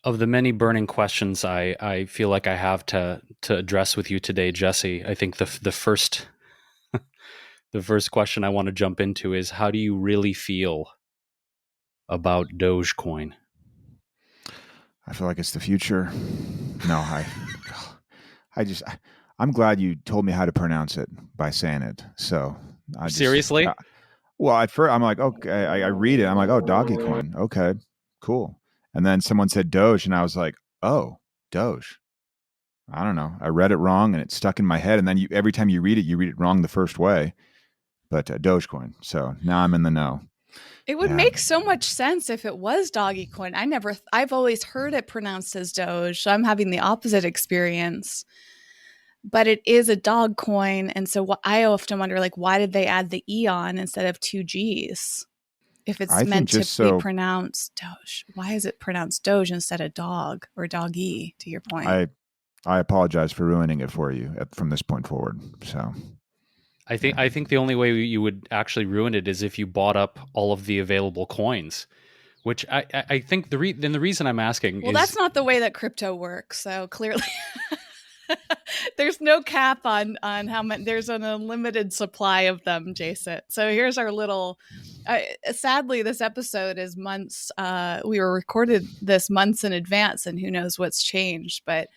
Of the many burning questions I feel like I have to address with you today, Jesse, I think the first question I want to jump into is, how do you really feel about Dogecoin? I feel like it's the future. No, I just, I'm glad you told me how to pronounce it by saying it. So I just, Seriously? well, at first I'm like, okay, I read it. I'm like, oh, doggy coin. Okay, cool. And then someone said Doge, and I was like, oh, Doge. I don't know. I read it wrong, and it stuck in my head. And then every time you read it wrong the first way. But Dogecoin. So now I'm in the know. It would Yeah, make so much sense if it was doggy coin. I've always heard it pronounced as Doge, so I'm having the opposite experience. But it is a dog coin, and so I often wonder, like, why did they add the E on instead of two G's? If it's I think meant to just be so pronounced Doge, why is it pronounced Doge instead of dog or doggy? To your point. I I apologize for ruining it for you from this point forward. So yeah, I think the only way you would actually ruin it is if you bought up all of the available coins, which I think then the reason I'm asking Well, that's is not the way that crypto works. So clearly, there's no cap on how much. There's an unlimited supply of them, Jason. So here's our little. Sadly, this episode is months. We were recorded this months in advance, and who knows what's changed. But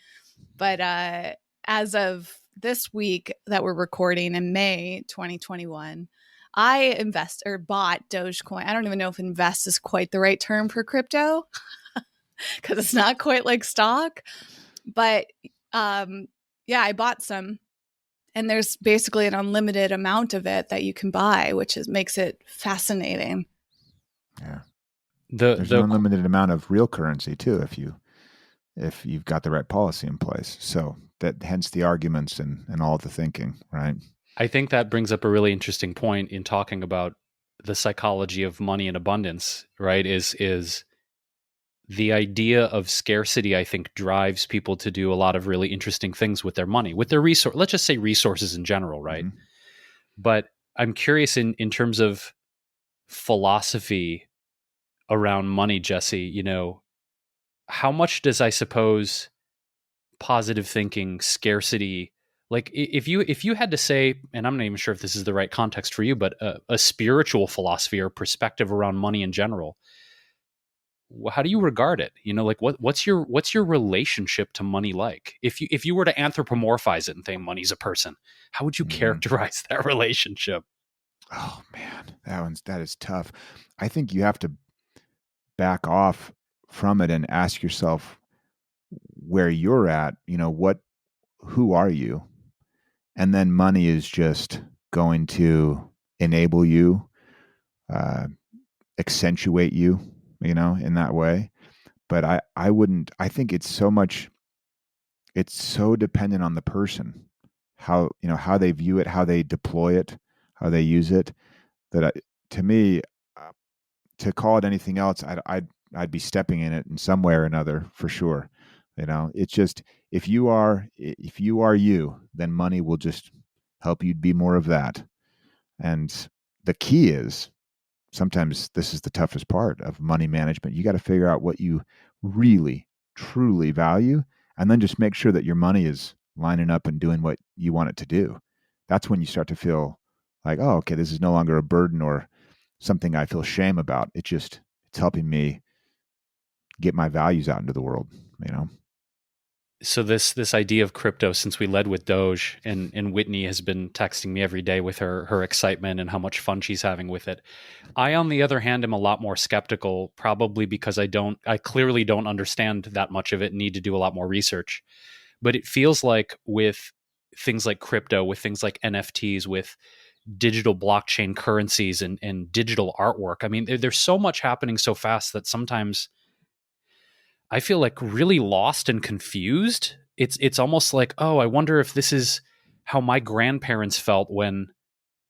as of this week that we're recording in May 2021, I invest or bought Dogecoin. I don't even know if invest is quite the right term for crypto because it's not quite like stock. But um, yeah, I bought some, and there's basically an unlimited amount of it that you can buy, which makes it fascinating. yeah. There's an the unlimited amount of real currency too if you've got the right policy in place. So that hence the arguments and all the thinking, right? I think that brings up a really interesting point in talking about the psychology of money and abundance, right? Is the idea of scarcity, I think, drives people to do a lot of really interesting things with their money, with their resource. Let's just say resources in general, right? Mm-hmm. But I'm curious in terms of philosophy around money, Jesse. How much does, I suppose, positive thinking, scarcity, like if you had to say, and I'm not even sure if this is the right context for you, but a spiritual philosophy or perspective around money in general, how do you regard it? Like what's your relationship to money like? If you were to anthropomorphize it and think money's a person, how would you Mm-hmm. characterize that relationship? Oh man, that is tough. I think you have to back off from it and ask yourself where you're at. Who are you? And then money is just going to enable you, uh, accentuate you, in that way. But I wouldn't. I think it's so much. It's so dependent on the person, how they view it, how they deploy it, how they use it. That to me, uh, to call it anything else, I'd be stepping in it in some way or another for sure. It's just if you are you, then money will just help you be more of that. And the key is sometimes this is the toughest part of money management. You got to figure out what you really, truly value, and then just make sure that your money is lining up and doing what you want it to do. That's when you start to feel like, oh, okay, this is no longer a burden or something I feel shame about. It's helping me get my values out into the world, you know? So this idea of crypto, since we led with Doge, and Whitney has been texting me every day with her excitement and how much fun she's having with it. I, on the other hand, am a lot more skeptical, probably because I clearly don't understand that much of it and need to do a lot more research. But it feels like with things like crypto, with things like NFTs, with digital blockchain currencies and digital artwork, I mean, there's so much happening so fast that sometimes I feel like really lost and confused. It's almost like, oh, I wonder if this is how my grandparents felt when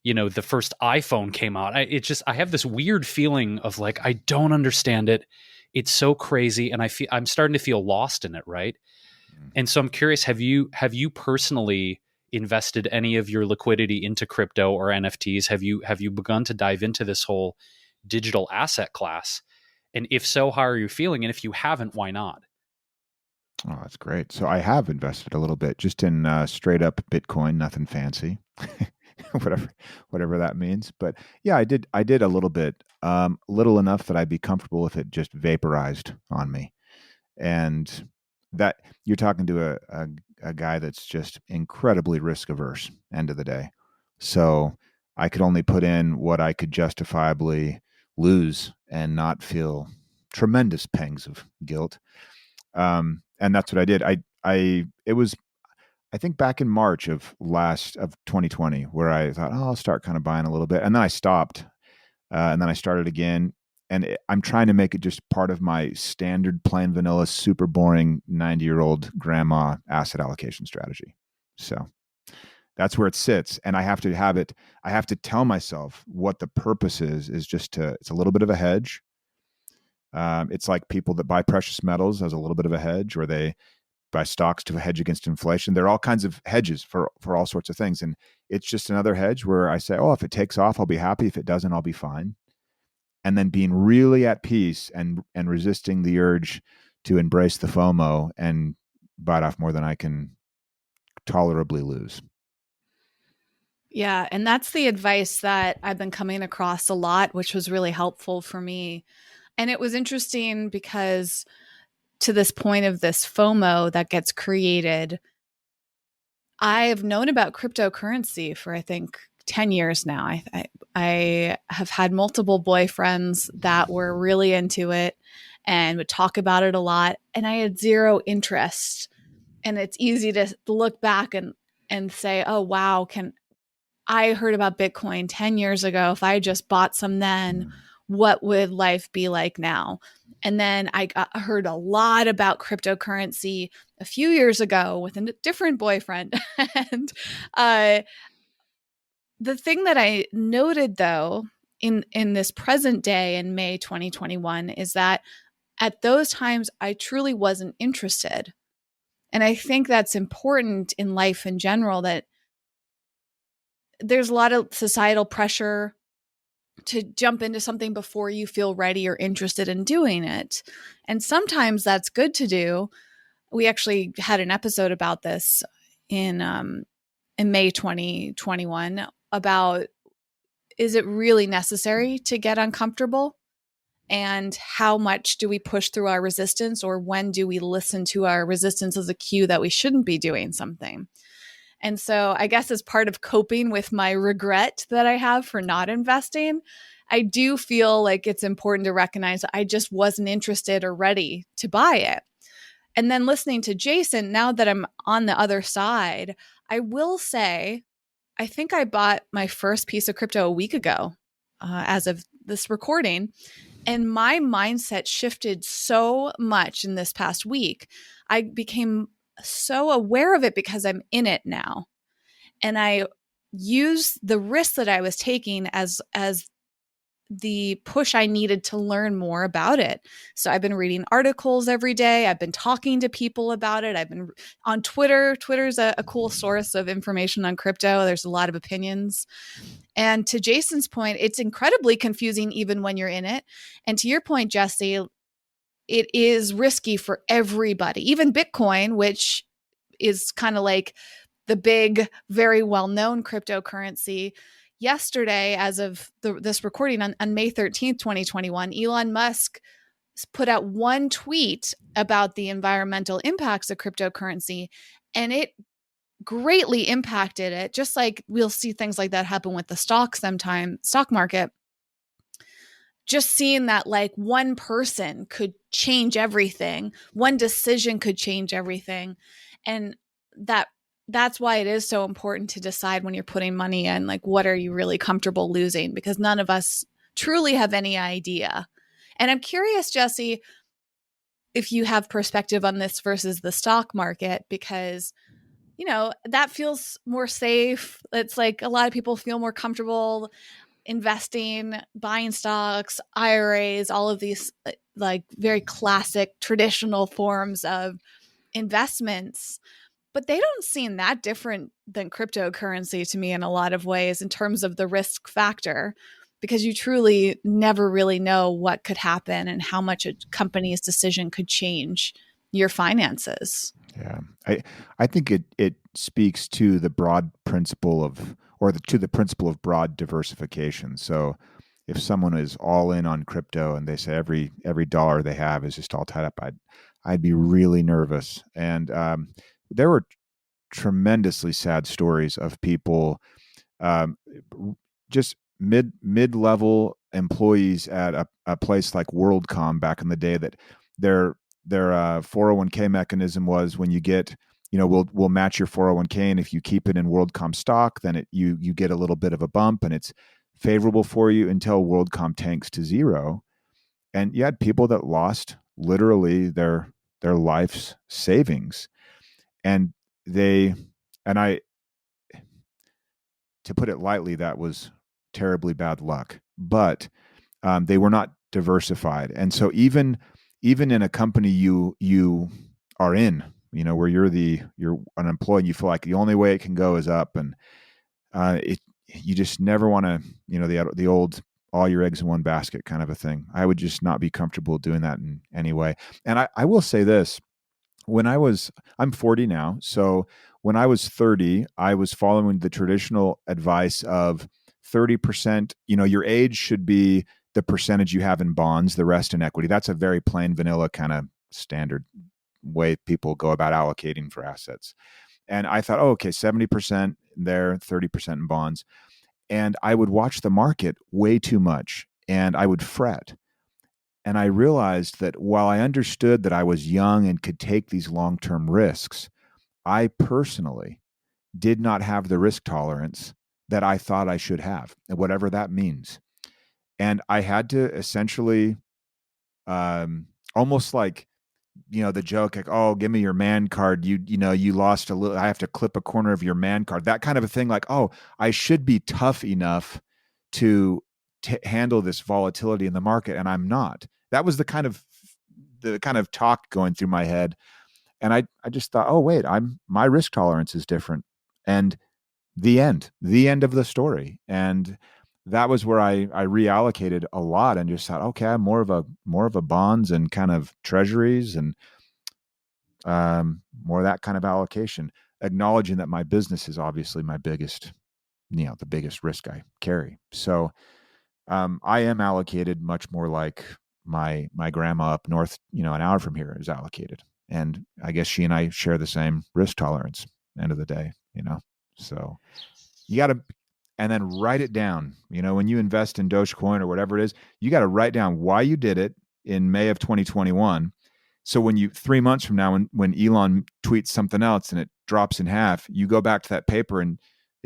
the first iPhone came out. I have this weird feeling of like I don't understand it. It's so crazy, and I'm starting to feel lost in it, right? And so I'm curious, have you personally invested any of your liquidity into crypto or NFTs? Have you begun to dive into this whole digital asset class? And if so, how are you feeling? And if you haven't, why not? Oh, that's great. So I have invested a little bit just in straight up Bitcoin, nothing fancy, whatever whatever that means. But yeah, I did a little bit, little enough that I'd be comfortable if it just vaporized on me. And that you're talking to a guy that's just incredibly risk averse. End of the day, so I could only put in what I could justifiably lose and not feel tremendous pangs of guilt. And that's what I did. It was, I think, back in March of 2020 where I thought, oh, I'll start kind of buying a little bit, and then I stopped, and then I started again. And I'm trying to make it just part of my standard, plain vanilla, super boring 90-year-old grandma asset allocation strategy. So that's where it sits, and I have to have it. I have to tell myself what the purpose is just to. It's a little bit of a hedge. It's like people that buy precious metals as a little bit of a hedge, or they buy stocks to hedge against inflation. There are all kinds of hedges for all sorts of things, and it's just another hedge where I say, oh, if it takes off, I'll be happy. If it doesn't, I'll be fine. And then being really at peace and resisting the urge to embrace the FOMO and bite off more than I can tolerably lose. Yeah, and that's the advice that I've been coming across a lot, which was really helpful for me. And it was interesting because to this point of this FOMO that gets created, I've known about cryptocurrency for, I think, 10 years now. I have had multiple boyfriends that were really into it and would talk about it a lot. And I had zero interest. And it's easy to look back and say, oh, wow, I heard about Bitcoin 10 years ago. If I just bought some then, what would life be like now? And then I heard a lot about cryptocurrency a few years ago with a different boyfriend. And the thing that I noted, though, in this present day in May 2021 is that at those times, I truly wasn't interested. And I think that's important in life in general, that there's a lot of societal pressure to jump into something before you feel ready or interested in doing it. And sometimes that's good to do. We actually had an episode about this in May 2021 about, is it really necessary to get uncomfortable? And how much do we push through our resistance, or when do we listen to our resistance as a cue that we shouldn't be doing something? And so I guess as part of coping with my regret that I have for not investing, I do feel like it's important to recognize that I just wasn't interested or ready to buy it. And then listening to Jason, now that I'm on the other side, I will say, I think I bought my first piece of crypto a week ago, as of this recording. And my mindset shifted so much in this past week. I became so aware of it because I'm in it now. And I use the risk that I was taking as the push I needed to learn more about it. So I've been reading articles every day. I've been talking to people about it. I've been on Twitter. Twitter's a cool source of information on crypto. There's a lot of opinions. And to Jason's point, it's incredibly confusing even when you're in it. And to your point, Jesse, it is risky for everybody, even Bitcoin, which is kind of like the big, very well-known cryptocurrency. Yesterday, as of this recording on May 13th, 2021, Elon Musk put out one tweet about the environmental impacts of cryptocurrency, and it greatly impacted it. Just like we'll see things like that happen with the stock market. Just seeing that like one person could change everything, one decision could change everything. And that's why it is so important to decide when you're putting money in, like, what are you really comfortable losing? Because none of us truly have any idea. And I'm curious, Jesse, if you have perspective on this versus the stock market, because, you know, that feels more safe. It's like a lot of people feel more comfortable investing, buying stocks, IRAs, all of these like very classic traditional forms of investments. But they don't seem that different than cryptocurrency to me in a lot of ways in terms of the risk factor, because you truly never really know what could happen and how much a company's decision could change your finances. Yeah. I think it speaks to the broad principle of, to the principle of broad diversification. So if someone is all in on crypto and they say every dollar they have is just all tied up, I'd be really nervous. And there were tremendously sad stories of people, um, just mid level employees at a place like WorldCom back in the day, that their 401k mechanism was, when you get, we'll match your 401k, and if you keep it in WorldCom stock, then you get a little bit of a bump, and it's favorable for you until WorldCom tanks to zero. And you had people that lost literally their life's savings, and they and I to put it lightly, that was terribly bad luck. But they were not diversified, and so even in a company you are in, where you're an employee, and you feel like the only way it can go is up, and you just never want to, the old all your eggs in one basket kind of a thing. I would just not be comfortable doing that in any way. And I will say this: I'm 40 now, so when I was 30, I was following the traditional advice of 30%. Your age should be the percentage you have in bonds, the rest in equity. That's a very plain vanilla kind of standard way people go about allocating for assets. And I thought, oh, okay, 70% there, 30% in bonds. And I would watch the market way too much, and I would fret. And I realized that while I understood that I was young and could take these long-term risks, I personally did not have the risk tolerance that I thought I should have, whatever that means. And I had to essentially, almost like, the joke, like, oh, give me your man card. You lost a little, I have to clip a corner of your man card. That kind of a thing, like, oh, I should be tough enough to handle this volatility in the market, and I'm not. That was the kind of talk going through my head. And I just thought, oh, wait, my risk tolerance is different. And the end of the story. And that was where I reallocated a lot and just thought, okay, I'm more of a bonds and kind of treasuries, and more of that kind of allocation, acknowledging that my business is obviously my biggest, the biggest risk I carry. So I am allocated much more like my grandma up north, an hour from here, is allocated. And I guess she and I share the same risk tolerance, end of the day, So you got to, and then write it down. When you invest in Dogecoin or whatever it is, you got to write down why you did it in May of 2021. So when 3 months from now, when Elon tweets something else and it drops in half, you go back to that paper, and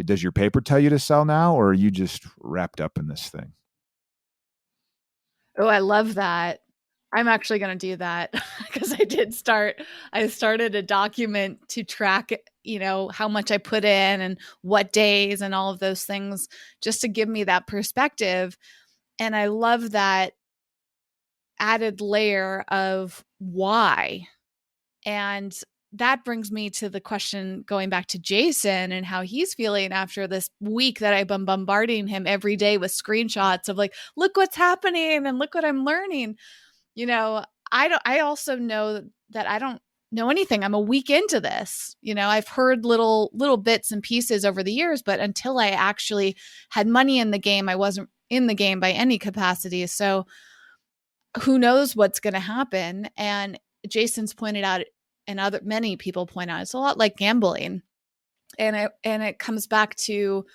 does your paper tell you to sell now, or are you just wrapped up in this thing? Oh, I love that. I'm actually going to do that because I started a document to track, how much I put in and what days and all of those things, just to give me that perspective. And I love that added layer of why. And that brings me to the question, going back to Jason and how he's feeling after this week that I've been bombarding him every day with screenshots of like, look what's happening and look what I'm learning. I also know that I don't know anything. I'm a week into this. I've heard little bits and pieces over the years, but until I actually had money in the game, I wasn't in the game by any capacity. So who knows what's going to happen? And Jason's pointed out, and many people point out, it's a lot like gambling. And it comes back to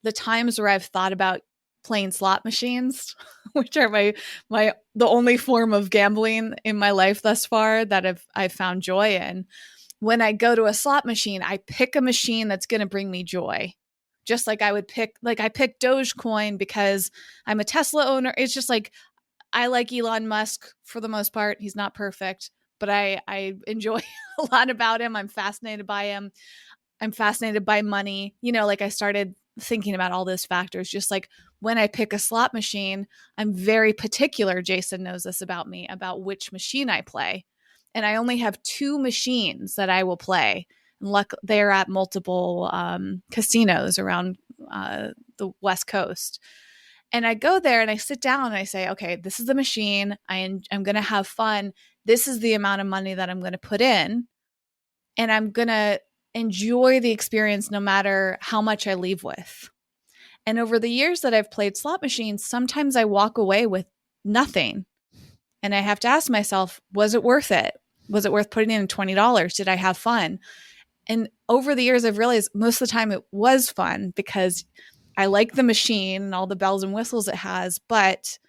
the times where I've thought about playing slot machines, which are the only form of gambling in my life thus far that I've found joy in. When I go to a slot machine, I pick a machine that's going to bring me joy. Just like I pick Dogecoin because I'm a Tesla owner. It's just like, I like Elon Musk for the most part. He's not perfect, but I enjoy a lot about him. I'm fascinated by him. I'm fascinated by money. Like I started thinking about all those factors. Just like when I pick a slot machine, I'm very particular. Jason knows this about me, about which machine I play. And I only have 2 machines that I will play. And they're at multiple casinos around the West Coast. And I go there and I sit down and I say, okay, this is the machine. I'm going to have fun. this is the amount of money that I'm going to put in, and I'm going to enjoy the experience no matter how much I leave with. And over the years that I've played slot machines, sometimes I walk away with nothing. And I have to ask myself, was it worth it? Was it worth putting in $20? Did I have fun? And over the years, I've realized most of the time it was fun because I like the machine and all the bells and whistles it has, but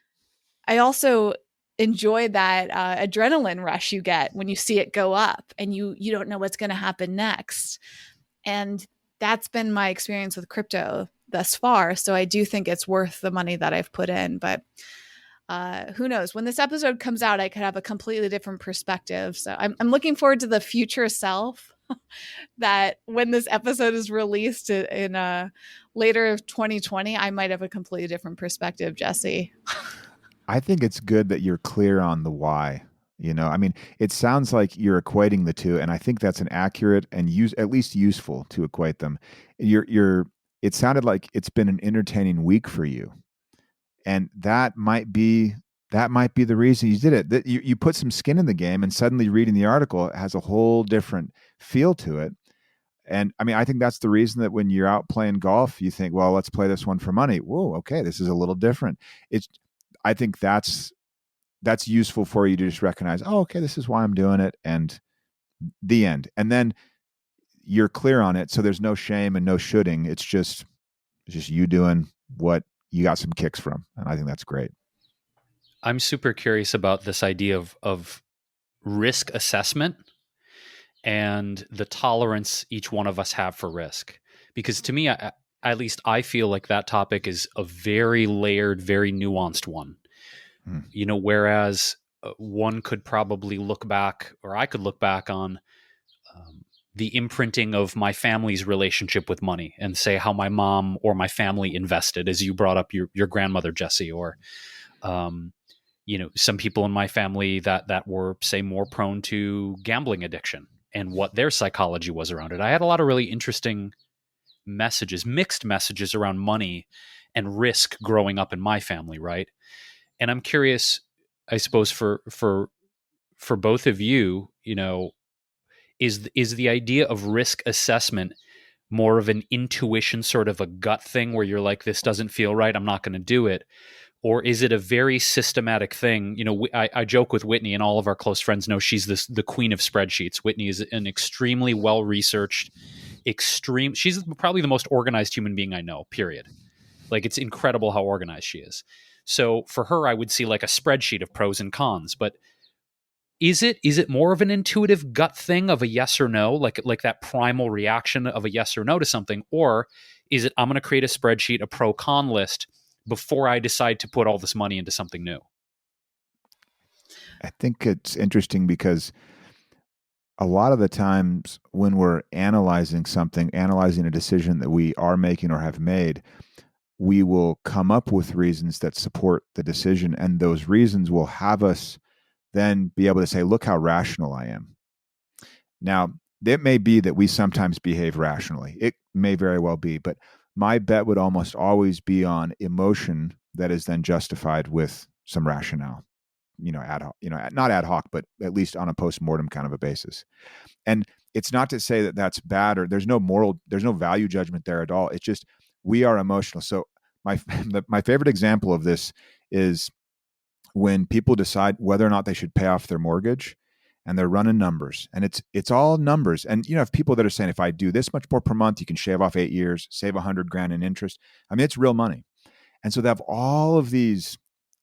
I also enjoy that adrenaline rush you get when you see it go up and you don't know what's going to happen next. And that's been my experience with crypto thus far. So I do think it's worth the money that I've put in, but who knows? When this episode comes out, I could have a completely different perspective. So I'm looking forward to the future self that when this episode is released in later 2020, I might have a completely different perspective, Jesse. I think it's good that you're clear on the why. I mean, it sounds like you're equating the two, and I think that's an accurate and at least useful to equate them. It sounded like it's been an entertaining week for you, and that might be the reason you did it. That you put some skin in the game, and suddenly reading the article has a whole different feel to it. And I mean, I think that's the reason that when you're out playing golf, you think, well, let's play this one for money. Whoa, okay, this is a little different. I think that's useful for you to just recognize, oh, okay, this is why I'm doing it, and the end. And then you're clear on it, so there's no shame and no shoulding. It's just you doing what you got some kicks from, and I think that's great. I'm super curious about this idea of risk assessment and the tolerance each one of us have for risk. Because to me, at least I feel like that topic is a very layered, very nuanced one. Whereas one could probably look back, or I could look back on the imprinting of my family's relationship with money and say how my mom or my family invested, as you brought up your grandmother, Jesse, or some people in my family that were, say, more prone to gambling addiction and what their psychology was around it. I had a lot of really interesting mixed messages around money and risk growing up in my family, right? And I'm curious, I suppose, for both of you, is the idea of risk assessment more of an intuition, sort of a gut thing where you're like, this doesn't feel right, I'm not going to do it? Or is it a very systematic thing? I joke with Whitney, and all of our close friends know she's the queen of spreadsheets. Whitney is an extremely well-researched, she's probably the most organized human being I know, period. Like, it's incredible how organized she is. So for her, I would see like a spreadsheet of pros and cons. But is it more of an intuitive gut thing of a yes or no, like that primal reaction of a yes or no to something? Or is it, I'm going to create a spreadsheet, a pro-con list, before I decide to put all this money into something new? I think it's interesting because a lot of the times when we're analyzing a decision that we are making or have made, we will come up with reasons that support the decision, and those reasons will have us then be able to say, look how rational I am. Now, it may be that we sometimes behave rationally. It may very well be, but my bet would almost always be on emotion that is then justified with some rationale, ad hoc, not ad hoc, but at least on a post-mortem kind of a basis. And it's not to say that that's bad, or there's no value judgment there at all. It's just, we are emotional. So my favorite example of this is when people decide whether or not they should pay off their mortgage, and they're running numbers, and it's all numbers. And if people that are saying, if I do this much more per month, you can shave off 8 years, save $100,000 in interest. I mean, it's real money. And so they have all of these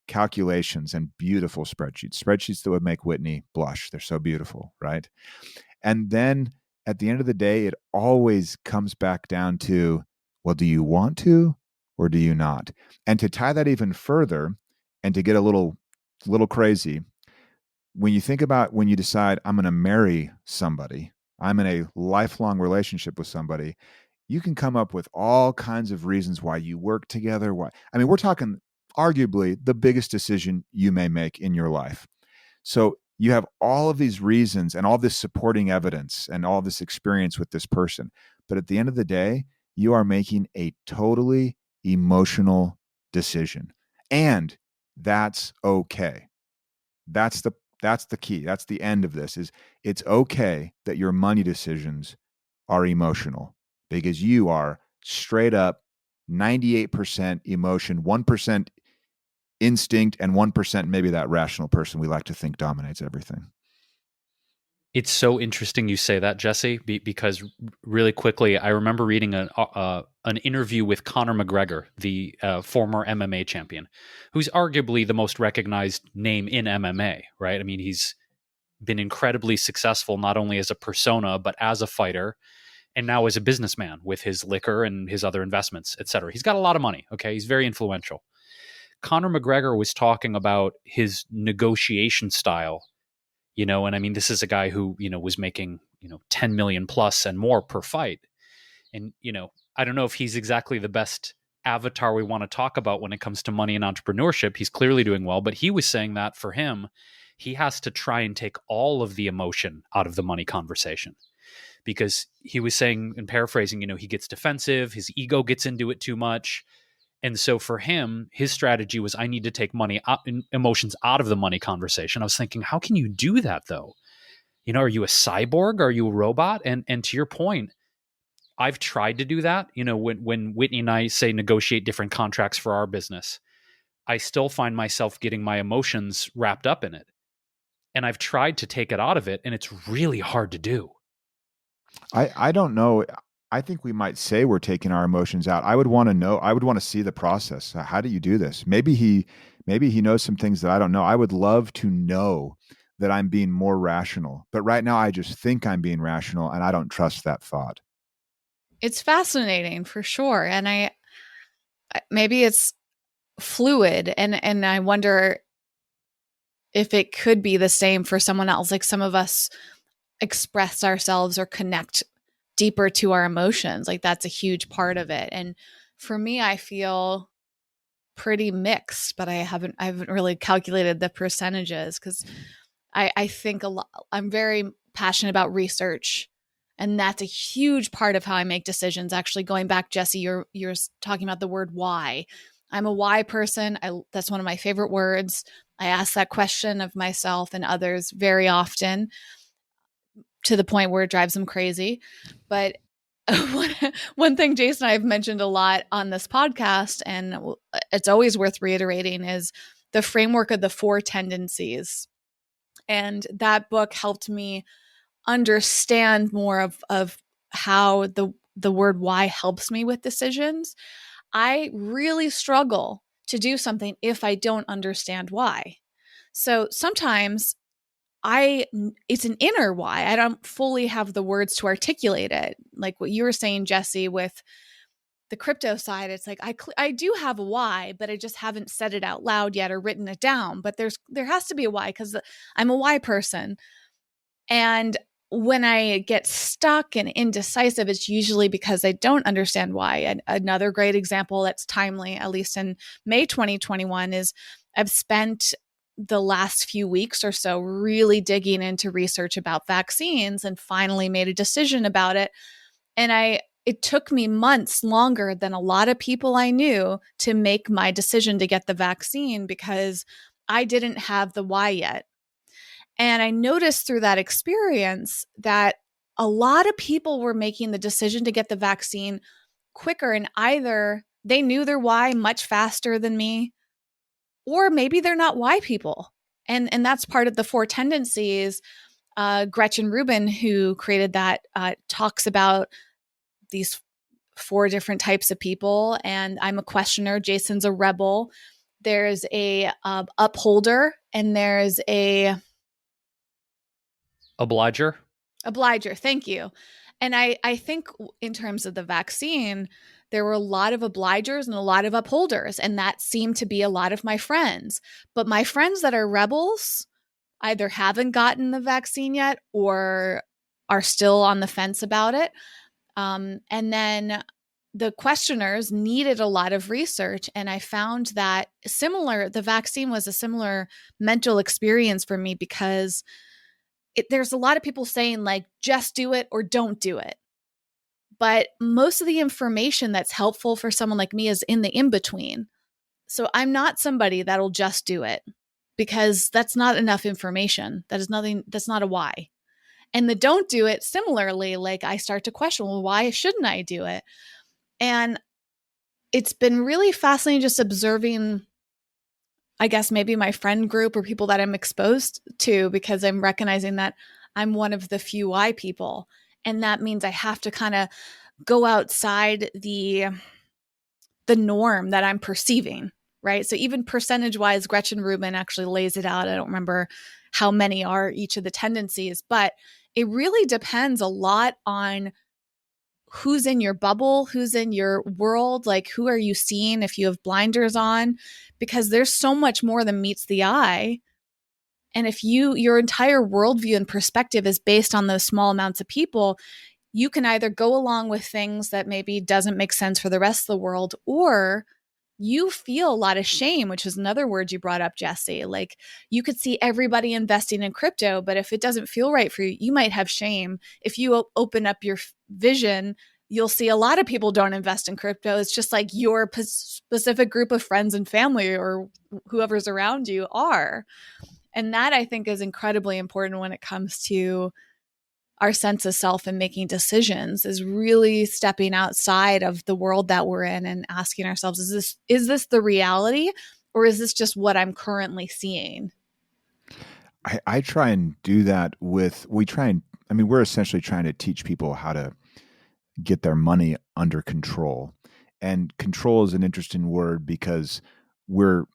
calculations and beautiful spreadsheets that would make Whitney blush. They're so beautiful, right? And then at the end of the day, it always comes back down to, well, do you want to or do you not? And to tie that even further and to get a little crazy, when you think about when you decide, I'm going to marry somebody, I'm in a lifelong relationship with somebody, you can come up with all kinds of reasons why you work together. We're talking arguably the biggest decision you may make in your life. So you have all of these reasons and all this supporting evidence and all this experience with this person. But at the end of the day, you are making a totally emotional decision. And that's okay. That's That's the key. That's the end of this is it's okay that your money decisions are emotional because you are straight up 98% emotion, 1% instinct, and 1% maybe that rational person we like to think dominates everything. It's so interesting you say that, Jesse, because really quickly, I remember reading an interview with Conor McGregor, the former MMA champion, who's arguably the most recognized name in MMA, right? I mean, he's been incredibly successful, not only as a persona, but as a fighter, and now as a businessman with his liquor and his other investments, et cetera. He's got a lot of money, okay? He's very influential. Conor McGregor was talking about his negotiation style, and I mean, this is a guy who, was making, 10 million plus and more per fight. And, I don't know if he's exactly the best avatar we want to talk about when it comes to money and entrepreneurship. He's clearly doing well, but he was saying that for him, he has to try and take all of the emotion out of the money conversation, because he was saying, and paraphrasing, he gets defensive, his ego gets into it too much. And so for him, his strategy was, I need to take emotions out of the money conversation. I was thinking, how can you do that though? Are you a cyborg? Are you a robot? And to your point, I've tried to do that. When Whitney and I say negotiate different contracts for our business, I still find myself getting my emotions wrapped up in it. And I've tried to take it out of it, and it's really hard to do. I don't know. I think we might say we're taking our emotions out. I would want to know. I would want to see the process. How do you do this? Maybe he knows some things that I don't know. I would love to know that I'm being more rational. But right now, I just think I'm being rational, and I don't trust that thought. It's fascinating for sure, and maybe it's fluid, and I wonder if it could be the same for someone else. Like some of us express ourselves or connect deeper to our emotions. Like that's a huge part of it. And for me, I feel pretty mixed, but I haven't really calculated the percentages because I think a lot. I'm very passionate about research, and that's a huge part of how I make decisions. Actually, going back, Jesse, you're talking about the word why. I'm a why person. That's one of my favorite words. I ask that question of myself and others very often, to the point where it drives them crazy. But one thing Jason and I have mentioned a lot on this podcast, and it's always worth reiterating, is the framework of the 4 tendencies. And that book helped me understand more of how the word why helps me with decisions. I really struggle to do something if I don't understand why. So sometimes it's an inner why. I don't fully have the words to articulate it. Like what you were saying, Jesse, with the crypto side, it's like I do have a why, but I just haven't said it out loud yet or written it down. But there has to be a why because I'm a why person. And when I get stuck and indecisive, it's usually because I don't understand why. And another great example that's timely, at least in May 2021, is I've spent the last few weeks or so really digging into research about vaccines and finally made a decision about it. And it took me months longer than a lot of people I knew to make my decision to get the vaccine because I didn't have the why yet. And I noticed through that experience that a lot of people were making the decision to get the vaccine quicker, and either they knew their why much faster than me, or maybe they're not why people. And that's part of the 4 tendencies. Gretchen Rubin, who created that, talks about these 4 different types of people. And I'm a questioner. Jason's a rebel. There's a upholder, and there's a Obliger. Thank you. And I think in terms of the vaccine, there were a lot of obligers and a lot of upholders, and that seemed to be a lot of my friends. But my friends that are rebels either haven't gotten the vaccine yet or are still on the fence about it. And then the questioners needed a lot of research. And I found that the vaccine was a similar mental experience for me because there's a lot of people saying like, just do it or don't do it. But most of the information that's helpful for someone like me is in the in-between. So I'm not somebody that'll just do it because that's not enough information. That's not a why. And the don't do it, similarly, like I start to question, well, why shouldn't I do it? And it's been really fascinating just observing, I guess, maybe my friend group or people that I'm exposed to, because I'm recognizing that I'm one of the few why people. And that means I have to kind of go outside the norm that I'm perceiving, right? So even percentage wise, Gretchen Rubin actually lays it out. I don't remember how many are each of the tendencies, but it really depends a lot on who's in your bubble, who's in your world, like who are you seeing if you have blinders on, because there's so much more than meets the eye. And if your entire worldview and perspective is based on those small amounts of people, you can either go along with things that maybe doesn't make sense for the rest of the world, or you feel a lot of shame, which is another word you brought up, Jesse. Like you could see everybody investing in crypto, but if it doesn't feel right for you, you might have shame. If you open up your vision, you'll see a lot of people don't invest in crypto. It's just like your specific group of friends and family or whoever's around you are. And that I think is incredibly important when it comes to our sense of self and making decisions, is really stepping outside of the world that we're in and asking ourselves, is this the reality, or is this just what I'm currently seeing? I try and do that we're essentially trying to teach people how to get their money under control. And control is an interesting word because we're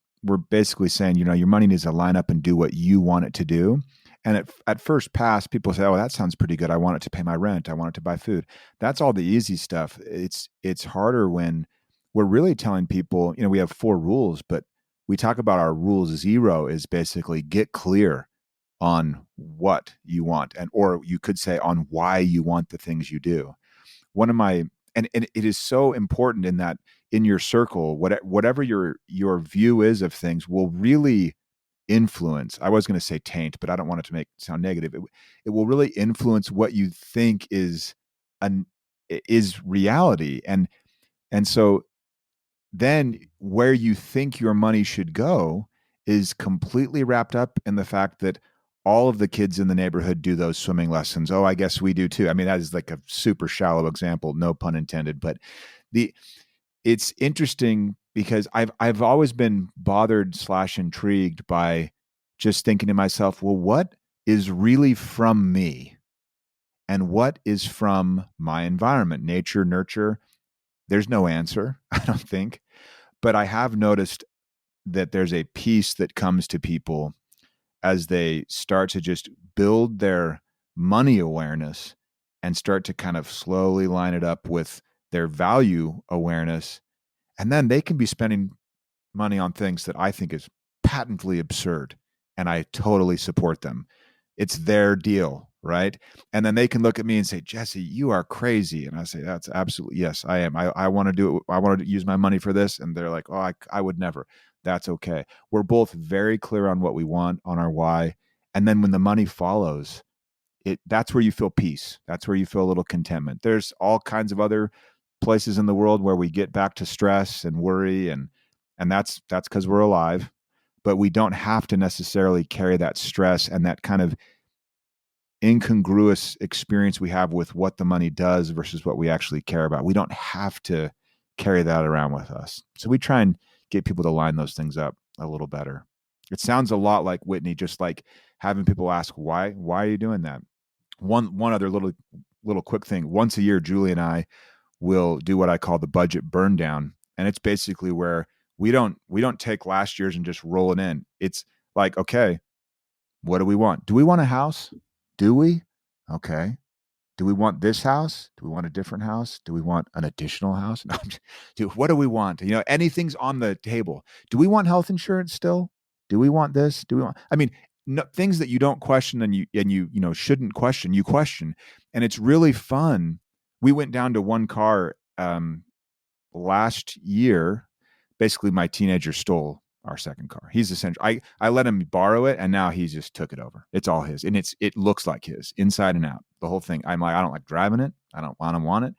basically saying, your money needs to line up and do what you want it to do. And at first pass, people say, oh, that sounds pretty good. I want it to pay my rent. I want it to buy food. That's all the easy stuff. It's harder when we're really telling people, we have 4 rules, but we talk about our rule 0 is basically get clear on what you want, or you could say on why you want the things you do. One of my, and it is so important in that in your circle, whatever your view is of things will really influence. I was going to say taint, but I don't want it to sound negative. It will really influence what you think is reality. And so then where you think your money should go is completely wrapped up in the fact that all of the kids in the neighborhood do those swimming lessons. Oh, I guess we do too. I mean, that is like a super shallow example, no pun intended, but it's interesting because I've always been bothered / intrigued by just thinking to myself, well, what is really from me and what is from my environment, nature, nurture? There's no answer, I don't think. But I have noticed that there's a peace that comes to people as they start to just build their money awareness and start to kind of slowly line it up with their value awareness. And then they can be spending money on things that I think is patently absurd. And I totally support them. It's their deal, right? And then they can look at me and say, Jesse, you are crazy. And I say, that's absolutely, yes, I am. I want to do it. I want to use my money for this. And they're like, oh, I would never. That's okay. We're both very clear on what we want, on our why. And then when the money follows, that's where you feel peace. That's where you feel a little contentment. There's all kinds of other places in the world where we get back to stress and worry, and that's because we're alive. But we don't have to necessarily carry that stress and that kind of incongruous experience we have with what the money does versus what we actually care about. We don't have to carry that around with us. So we try and get people to line those things up a little better. It sounds a lot like Whitney, just like having people ask, why are you doing that? One other little quick thing. Once a year, Julie and I will do what I call the budget burn down. And it's basically where we don't take last year's and just roll it in. It's like, okay, what do we want? Do we want a house? Do we? Okay. Do we want this house? Do we want a different house? Do we want an additional house? No, what do we want? Anything's on the table. Do we want health insurance still? Do we want this? Do we want? I mean, no, things that you don't question and you shouldn't question. You question, and it's really fun. We went down to one car last year. Basically, my teenager stole our second car. He's essentially, I let him borrow it, and now he just took it over. It's all his, and it looks like his inside and out. The whole thing. I'm like, I don't like driving it. I don't want it.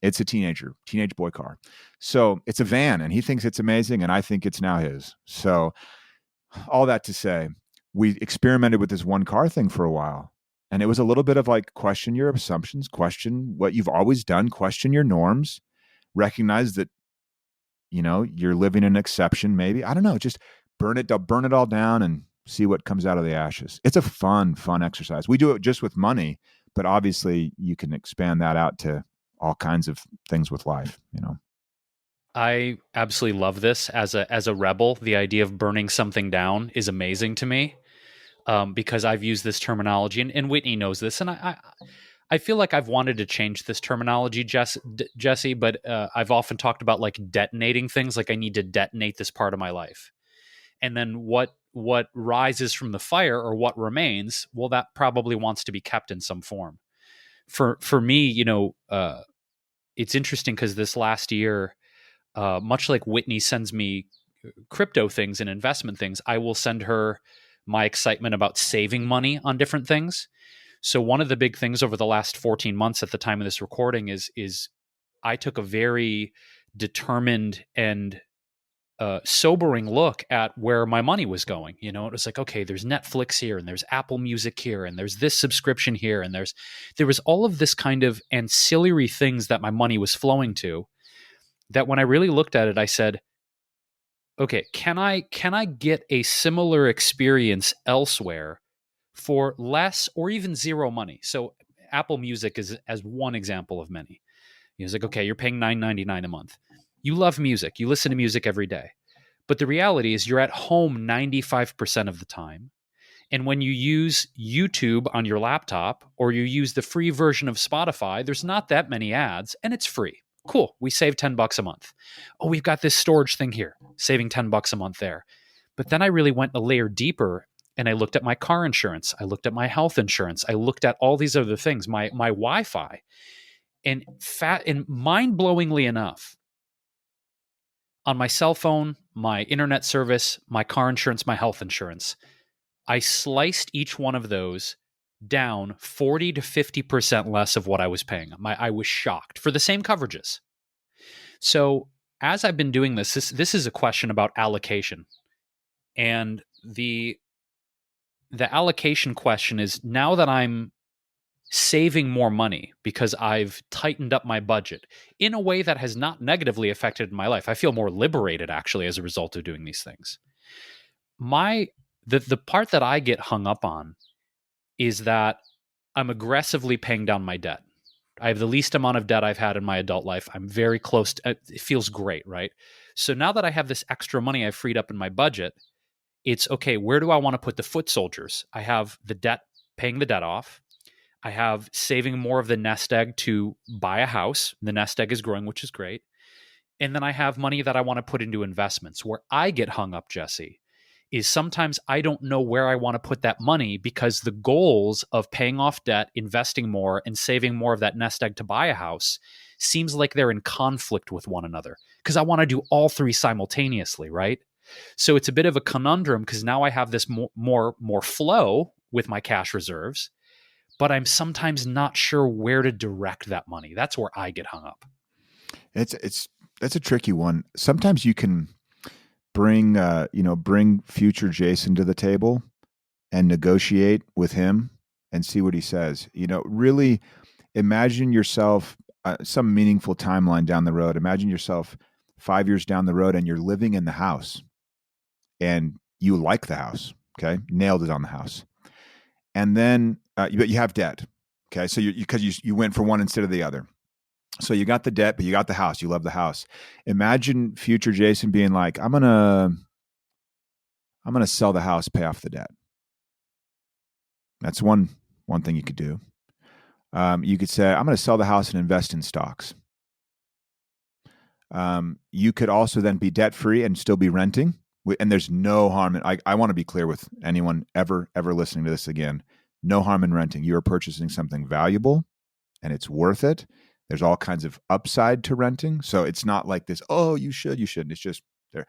It's a teenage boy car. So it's a van, and he thinks it's amazing, and I think it's now his. So all that to say, we experimented with this one car thing for a while. And it was a little bit of like, question your assumptions, question what you've always done, question your norms, recognize that, you're living an exception, maybe. I don't know, just burn it all down and see what comes out of the ashes. It's a fun exercise. We do it just with money, but obviously you can expand that out to all kinds of things with life, I absolutely love this as a rebel. The idea of burning something down is amazing to me, because I've used this terminology, and Whitney knows this, and I feel like I've wanted to change this terminology, Jesse, but I've often talked about like detonating things, like I need to detonate this part of my life, and then what rises from the fire or what remains, well, that probably wants to be kept in some form. For me, it's interesting because this last year, much like Whitney sends me crypto things and investment things, I will send her my excitement about saving money on different things. So one of the big things over the last 14 months at the time of this recording is I took a very determined and sobering look at where my money was going. It was like, okay, there's Netflix here, and there's Apple Music here, and there's this subscription here, and there was all of this kind of ancillary things that my money was flowing to, that when I really looked at it, I said, okay, can I get a similar experience elsewhere for less or even zero money? So Apple Music is as one example of many. It's like, okay, you're paying $9.99 a month. You love music. You listen to music every day. But the reality is you're at home 95% of the time. And when you use YouTube on your laptop, or you use the free version of Spotify, there's not that many ads, and it's free. Cool. We save $10 a month. Oh, we've got this storage thing here, saving $10 a month there. But then I really went a layer deeper, and I looked at my car insurance. I looked at my health insurance. I looked at all these other things, my Wi-Fi. And mind-blowingly enough, on my cell phone, my internet service, my car insurance, my health insurance, I sliced each one of those down 40 to 50% less of what I was paying. I was shocked for the same coverages. So as I've been doing this is a question about allocation. And the allocation question is, now that I'm saving more money because I've tightened up my budget in a way that has not negatively affected my life, I feel more liberated actually as a result of doing these things. The part that I get hung up on is that I'm aggressively paying down my debt. I have the least amount of debt I've had in my adult life. I'm very close to it. It feels great, right? So now that I have this extra money I've freed up in my budget, it's okay, where do I want to put the foot soldiers? I have the debt, paying the debt off. I have saving more of the nest egg to buy a house. The nest egg is growing, which is great. And then I have money that I want to put into investments. Where I get hung up, Jesse, is sometimes I don't know where I want to put that money, because the goals of paying off debt, investing more, and saving more of that nest egg to buy a house seems like they're in conflict with one another, because I want to do all three simultaneously, right? So it's a bit of a conundrum, because now I have this more flow with my cash reserves, but I'm sometimes not sure where to direct that money. That's where I get hung up. That's a tricky one. Sometimes you can bring future Jason to the table and negotiate with him and see what he says. Really imagine yourself some meaningful timeline down the road. Imagine yourself 5 years down the road, and you're living in the house, and you like the house. Okay, nailed it on the house, and then but you have debt. Okay, so because you went for one instead of the other. So you got the debt, but you got the house. You love the house. Imagine future Jason being like, I'm gonna sell the house, pay off the debt. That's one thing you could do. You could say, I'm going to sell the house and invest in stocks. You could also then be debt free and still be renting. And there's no harm in, I want to be clear with anyone ever listening to this again. No harm in renting. You are purchasing something valuable, and it's worth it. There's all kinds of upside to renting. So it's not like this, oh, you shouldn't. It's just there.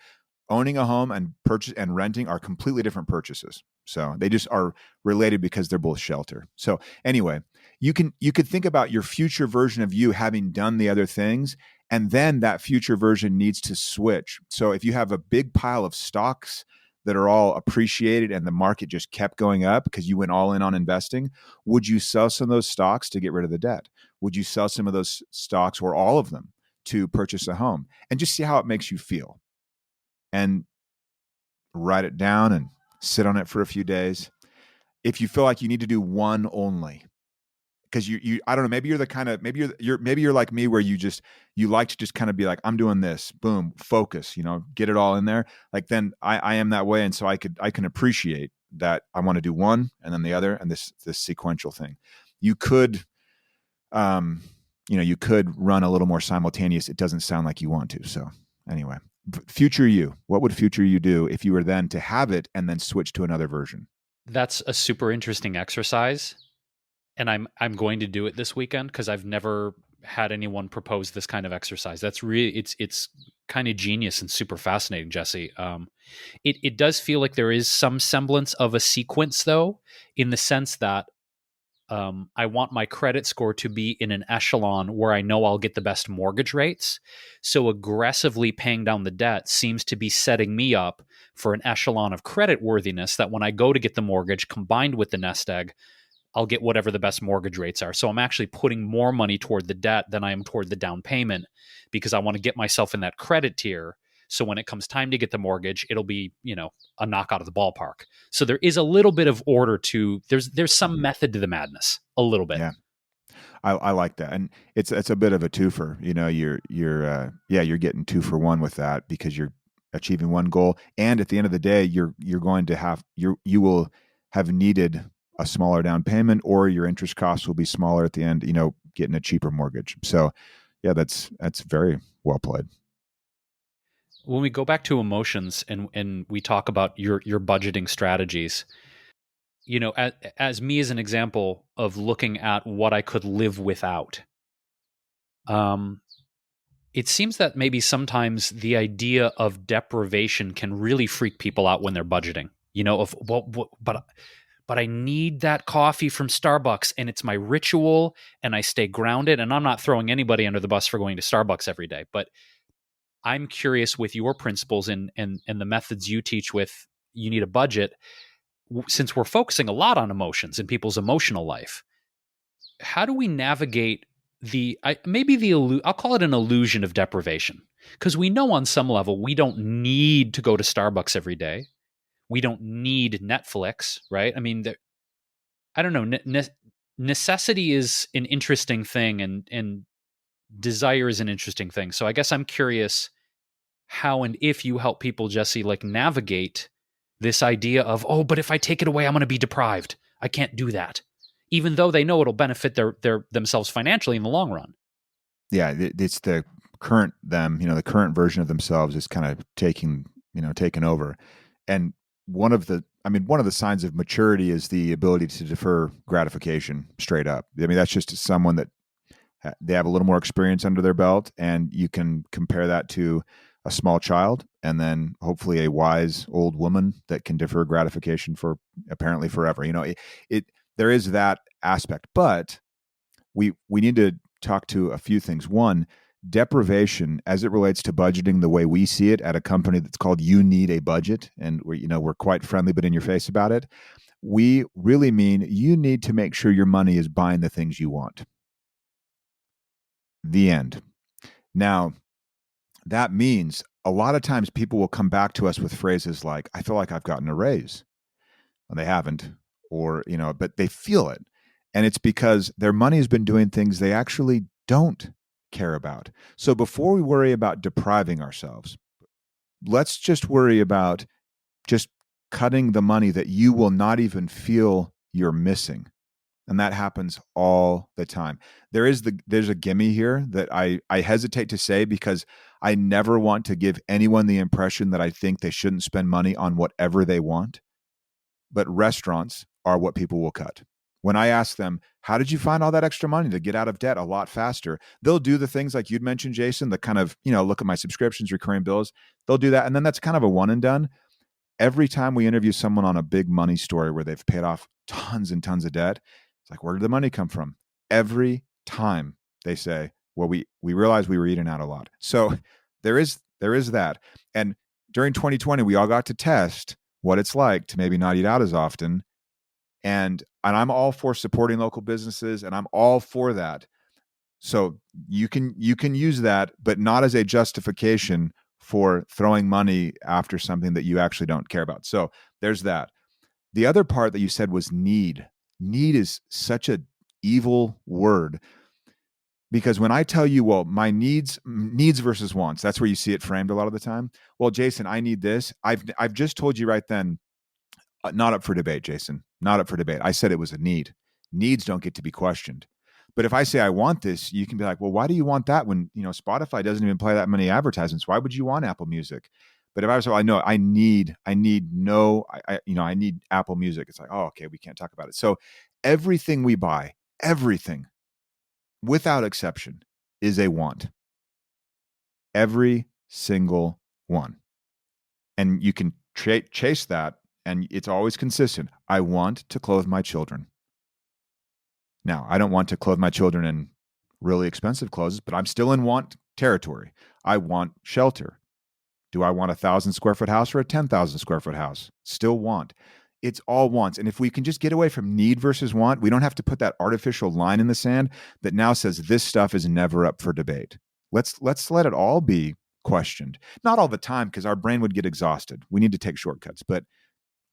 Owning a home and purchase and renting are completely different purchases. So they just are related because they're both shelter. So anyway, you could think about your future version of you having done the other things, and then that future version needs to switch. So if you have a big pile of stocks that are all appreciated and the market just kept going up because you went all in on investing, would you sell some of those stocks to get rid of the debt? Would you sell some of those stocks or all of them to purchase a home? And just see how it makes you feel. And write it down and sit on it for a few days. If you feel like you need to do one only, because you I don't know, maybe you're the kind of, maybe you're like me where you like to just kind of be like, I'm doing this, boom, focus, get it all in there. Like then I am that way. And so I can appreciate that. I want to do one and then the other, and this sequential thing. You could, you could run a little more simultaneous. It doesn't sound like you want to. So anyway, future you, what would future you do if you were then to have it and then switch to another version? That's a super interesting exercise. And I'm going to do it this weekend because I've never had anyone propose this kind of exercise. That's really, it's kind of genius and super fascinating, Jesse. It does feel like there is some semblance of a sequence, though, in the sense that I want my credit score to be in an echelon where I know I'll get the best mortgage rates. So aggressively paying down the debt seems to be setting me up for an echelon of credit worthiness that when I go to get the mortgage combined with the nest egg, I'll get whatever the best mortgage rates are. So I'm actually putting more money toward the debt than I am toward the down payment because I want to get myself in that credit tier. So when it comes time to get the mortgage, it'll be, a knock out of the ballpark. So there is a little bit of order to, there's some method to the madness, a little bit. Yeah. I like that. And it's a bit of a twofer, you're getting 2 for 1 with that because you're achieving one goal. And at the end of the day, you're going to have, you will have needed a smaller down payment, or your interest costs will be smaller at the end, getting a cheaper mortgage. So yeah, that's very well played. When we go back to emotions and we talk about your budgeting strategies, as me as an example of looking at what I could live without, it seems that maybe sometimes the idea of deprivation can really freak people out when they're budgeting, but I need that coffee from Starbucks and it's my ritual and I stay grounded. And I'm not throwing anybody under the bus for going to Starbucks every day, but I'm curious with your principles and the methods you teach with you need a budget, since we're focusing a lot on emotions in people's emotional life, how do we navigate I'll call it an illusion of deprivation? Because we know on some level we don't need to go to Starbucks every day. We don't need Netflix, right? I mean, I don't know. Necessity is an interesting thing, and desire is an interesting thing. So I guess I'm curious how and if you help people, Jesse, like navigate this idea of, but if I take it away, I'm going to be deprived. I can't do that, even though they know it'll benefit their themselves financially in the long run. Yeah, it's the current them. The current version of themselves is kind of taking over, and one of the signs of maturity is the ability to defer gratification straight up. I mean, that's just someone that they have a little more experience under their belt, and you can compare that to a small child and then hopefully a wise old woman that can defer gratification for apparently forever. There is that aspect, but we need to talk to a few things. One, deprivation as it relates to budgeting the way we see it at a company that's called You Need a Budget, and we're quite friendly but in your face about it. We really mean you need to make sure your money is buying the things you want. The end. Now, that means a lot of times people will come back to us with phrases like, I feel like I've gotten a raise. Well, they haven't, or, but they feel it. And it's because their money has been doing things they actually don't care about. So before we worry about depriving ourselves, let's just worry about just cutting the money that you will not even feel you're missing. And that happens all the time. There's a gimme here that I hesitate to say because I never want to give anyone the impression that I think they shouldn't spend money on whatever they want. But restaurants are what people will cut. When I ask them, how did you find all that extra money to get out of debt a lot faster? They'll do the things like you'd mentioned, Jason, the kind of, look at my subscriptions, recurring bills. They'll do that. And then that's kind of a one and done. Every time we interview someone on a big money story where they've paid off tons and tons of debt, it's like, where did the money come from? Every time they say, well, we realized we were eating out a lot. So there is that. And during 2020, we all got to test what it's like to maybe not eat out as often. And I'm all for supporting local businesses, and I'm all for that. So you can use that, but not as a justification for throwing money after something that you actually don't care about. So there's that. The other part that you said was need. Need is such a evil word, because when I tell you, well, my needs versus wants, that's where you see it framed a lot of the time. Well, Jason, I need this. I've just told you right then, not up for debate, Jason. Not up for debate. I said it was a need. Needs don't get to be questioned. But if I say I want this, you can be like, well, why do you want that when Spotify doesn't even play that many advertisements? Why would you want Apple Music? But if I was, well, I know I need Apple Music. It's like, oh, okay, we can't talk about it. So everything we buy, everything, without exception, is a want. Every single one. And you can chase that, and it's always consistent. I want to clothe my children. Now, I don't want to clothe my children in really expensive clothes, but I'm still in want territory. I want shelter. Do I want a 1,000 square foot house or a 10,000 square foot house? Still want. It's all wants. And if we can just get away from need versus want, we don't have to put that artificial line in the sand that now says this stuff is never up for debate. Let's let it all be questioned. Not all the time, because our brain would get exhausted. We need to take shortcuts, but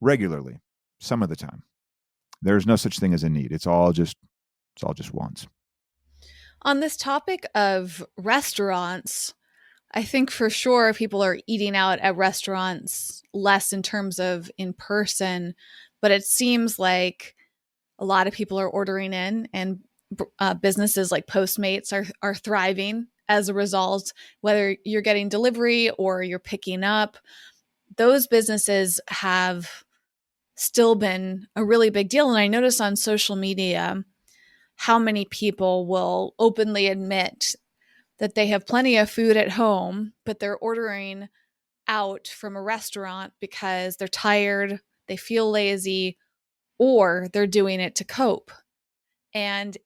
regularly, some of the time. There's no such thing as a need. It's all just wants. On this topic of restaurants, I think for sure people are eating out at restaurants less in terms of in person, but it seems like a lot of people are ordering in, and businesses like Postmates are thriving as a result. Whether you're getting delivery or you're picking up, those businesses have still been a really big deal. And I notice on social media how many people will openly admit that they have plenty of food at home, but they're ordering out from a restaurant because they're tired, they feel lazy, or they're doing it to cope. And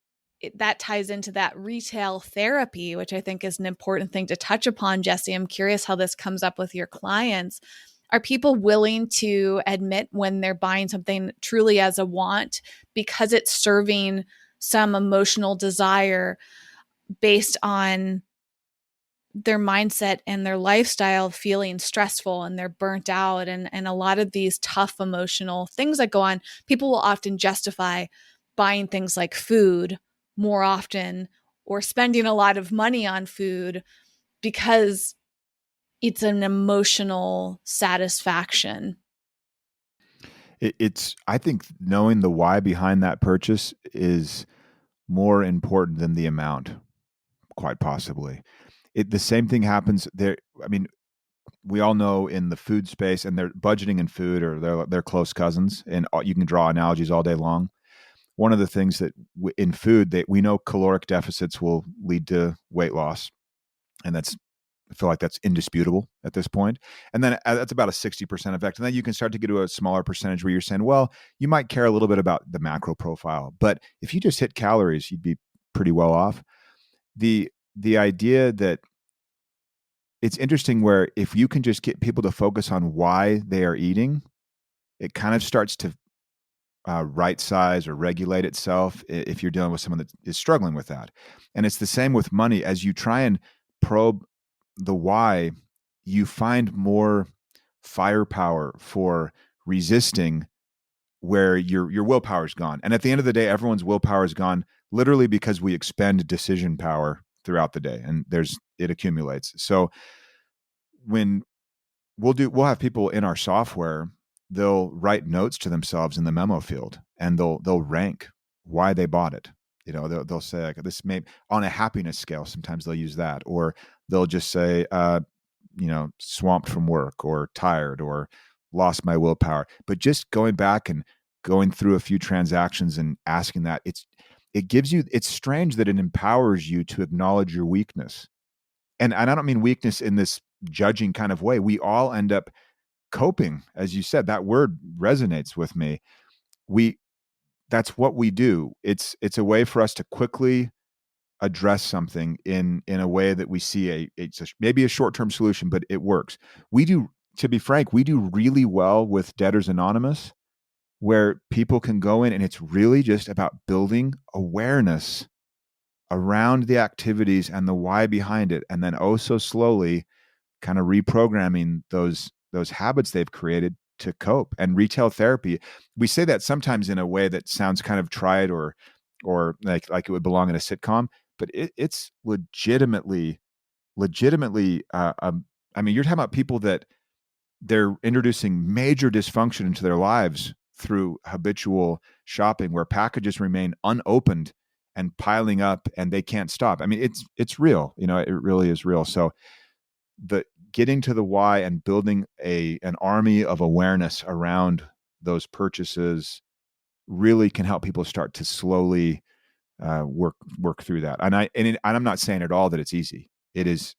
that ties into that retail therapy, which I think is an important thing to touch upon. Jesse, I'm curious how this comes up with your clients. Are people willing to admit when they're buying something truly as a want because it's serving some emotional desire based on their mindset and their lifestyle feeling stressful and they're burnt out, and a lot of these tough emotional things that go on? People will often justify buying things like food more often or spending a lot of money on food because it's an emotional satisfaction. I think knowing the why behind that purchase is more important than the amount, quite possibly. The same thing happens there. I mean, we all know in the food space, and they're budgeting and food, or they're close cousins, and you can draw analogies all day long. One of the things that in food that we know caloric deficits will lead to weight loss, and I feel like that's indisputable at this point. And then that's about a 60% effect. And then you can start to get to a smaller percentage where you're saying, well, you might care a little bit about the macro profile, but if you just hit calories, you'd be pretty well off. The idea that it's interesting where if you can just get people to focus on why they are eating, it kind of starts to right size or regulate itself if you're dealing with someone that is struggling with that. And it's the same with money. As you try and probe the why, you find more firepower for resisting where your willpower is gone. And at the end of the day, everyone's willpower is gone literally because we expend decision power throughout the day, and it accumulates. So when we'll have people in our software, they'll write notes to themselves in the memo field, and they'll rank why they bought it. They'll say, like, this may, on a happiness scale, sometimes they'll use that, or they'll just say, swamped from work, or tired, or lost my willpower. But just going back and going through a few transactions and asking that, it's strange that it empowers you to acknowledge your weakness. And I don't mean weakness in this judging kind of way. We all end up coping, as you said. That word resonates with me. That's what we do. It's a way for us to quickly address something in a way that we see maybe a short-term solution, but it works. We do to be frank, we do really well with Debtors Anonymous, where people can go in and it's really just about building awareness around the activities and the why behind it. And then so slowly kind of reprogramming those habits they've created to cope. And retail therapy, we say that sometimes in a way that sounds kind of trite or like it would belong in a sitcom, but it's legitimately I mean, you're talking about people that they're introducing major dysfunction into their lives through habitual shopping, where packages remain unopened and piling up and they can't stop. I mean, it's real, it really is real. So the getting to the why and building an army of awareness around those purchases really can help people start to slowly work through that. And I'm not saying at all that it's easy. It is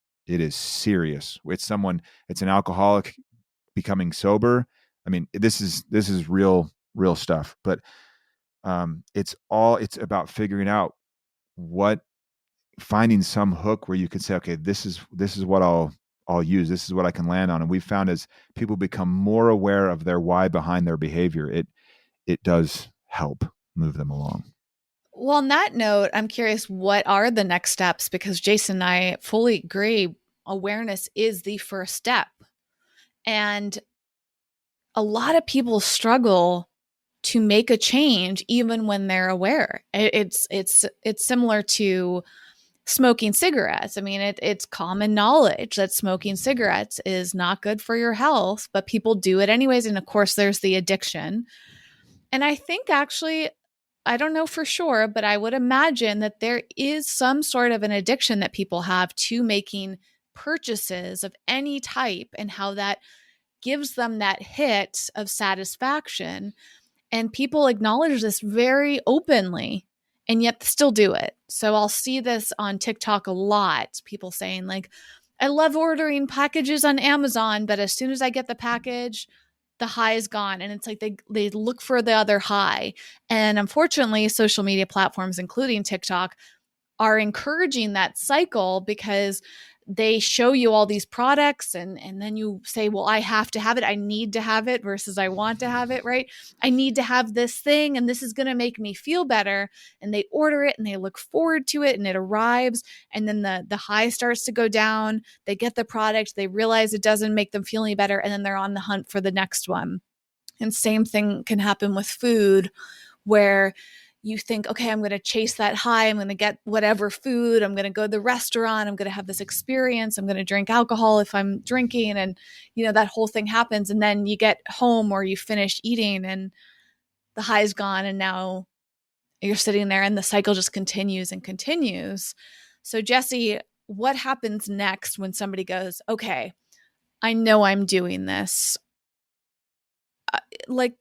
serious. It's an alcoholic becoming sober. I mean, this is real stuff. But it's about figuring out finding some hook where you could say, okay, this is what I'll use. This is what I can land on. And we've found as people become more aware of their why behind their behavior, it does help move them along. Well, on that note, I'm curious, what are the next steps? Because Jason and I fully agree, awareness is the first step. And a lot of people struggle to make a change even when they're aware. It's similar to smoking cigarettes. I mean, it's common knowledge that smoking cigarettes is not good for your health, but people do it anyways. And of course, there's the addiction. And I think actually, I don't know for sure, but I would imagine that there is some sort of an addiction that people have to making purchases of any type, and how that gives them that hit of satisfaction. And people acknowledge this very openly and yet still do it. So I'll see this on TikTok a lot. People saying like, I love ordering packages on Amazon, but as soon as I get the package, the high is gone. And it's like they look for the other high. And unfortunately, social media platforms, including TikTok, are encouraging that cycle because they show you all these products and then you say, well, I have to have it. I need to have it versus I want to have it, right? I need to have this thing and this is going to make me feel better. And they order it and they look forward to it and it arrives. And then the high starts to go down. They get the product. They realize it doesn't make them feel any better. And then they're on the hunt for the next one. And same thing can happen with food, where you think, okay, I'm going to chase that high. I'm going to get whatever food. I'm going to go to the restaurant. I'm going to have this experience. I'm going to drink alcohol if I'm drinking. And, that whole thing happens. And then you get home or you finish eating and the high is gone. And now you're sitting there and the cycle just continues and continues. So Jesse, what happens next when somebody goes, okay, I know I'm doing this? I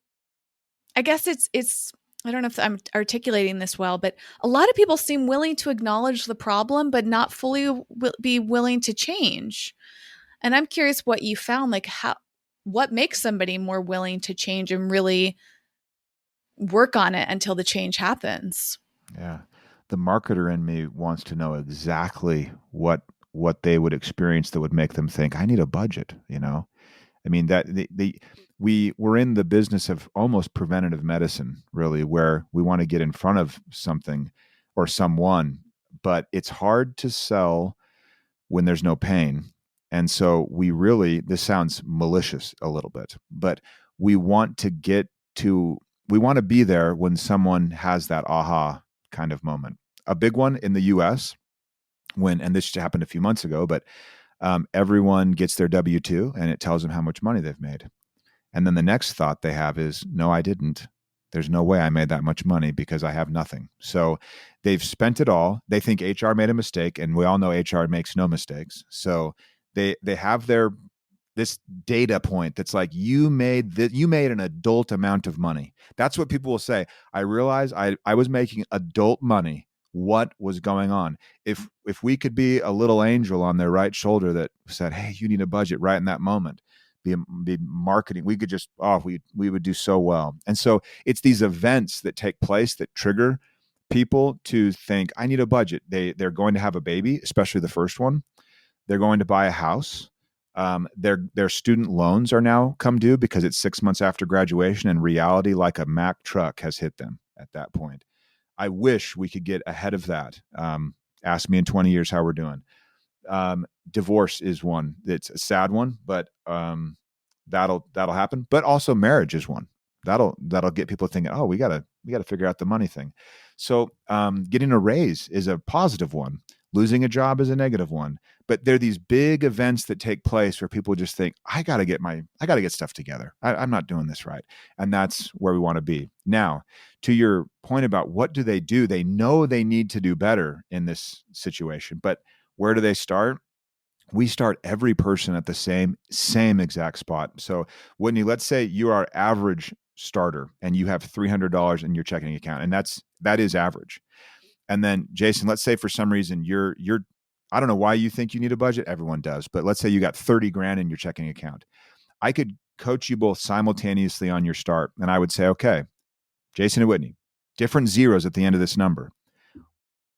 guess it's I don't know if I'm articulating this well, but a lot of people seem willing to acknowledge the problem, but not fully be willing to change. And I'm curious what you found, like what makes somebody more willing to change and really work on it until the change happens. Yeah. The marketer in me wants to know exactly what they would experience that would make them think, I need a budget, I mean, that we're in the business of almost preventative medicine, really, where we want to get in front of something or someone, but it's hard to sell when there's no pain. And so this sounds malicious a little bit, but we want to be there when someone has that aha kind of moment. A big one in the US and this happened a few months ago, but everyone gets their W-2 and it tells them how much money they've made. And then the next thought they have is, no, I didn't. There's no way I made that much money because I have nothing. So they've spent it all. They think HR made a mistake, and we all know HR makes no mistakes. So they have this data point that's like, you made an adult amount of money. That's what people will say. I realize I was making adult money. What was going on? If we could be a little angel on their right shoulder that said, hey, you need a budget right in that moment, be marketing, we could just, we would do so well. And so it's these events that take place that trigger people to think, I need a budget. They're going to have a baby, especially the first one. They're going to buy a house. Their student loans are now come due because it's 6 months after graduation, and reality, like a Mack truck, has hit them at that point. I wish we could get ahead of that. Ask me in 20 years how we're doing. Divorce is one. It's a sad one, but that'll happen. But also marriage is one. That'll get people thinking, oh, we gotta figure out the money thing. So getting a raise is a positive one. Losing a job is a negative one. But there are these big events that take place where people just think, I gotta get stuff together. I'm not doing this right. And that's where we want to be. Now, to your point about what do, they know they need to do better in this situation. But where do they start? We start every person at the same exact spot. So Whitney, let's say you are average starter and you have $300 in your checking account, and that is average. And then Jason, let's say for some reason you're I don't know why you think you need a budget. Everyone does, but let's say you got 30 grand in your checking account. I could coach you both simultaneously on your start, and I would say, okay, Jason and Whitney, different zeros at the end of this number.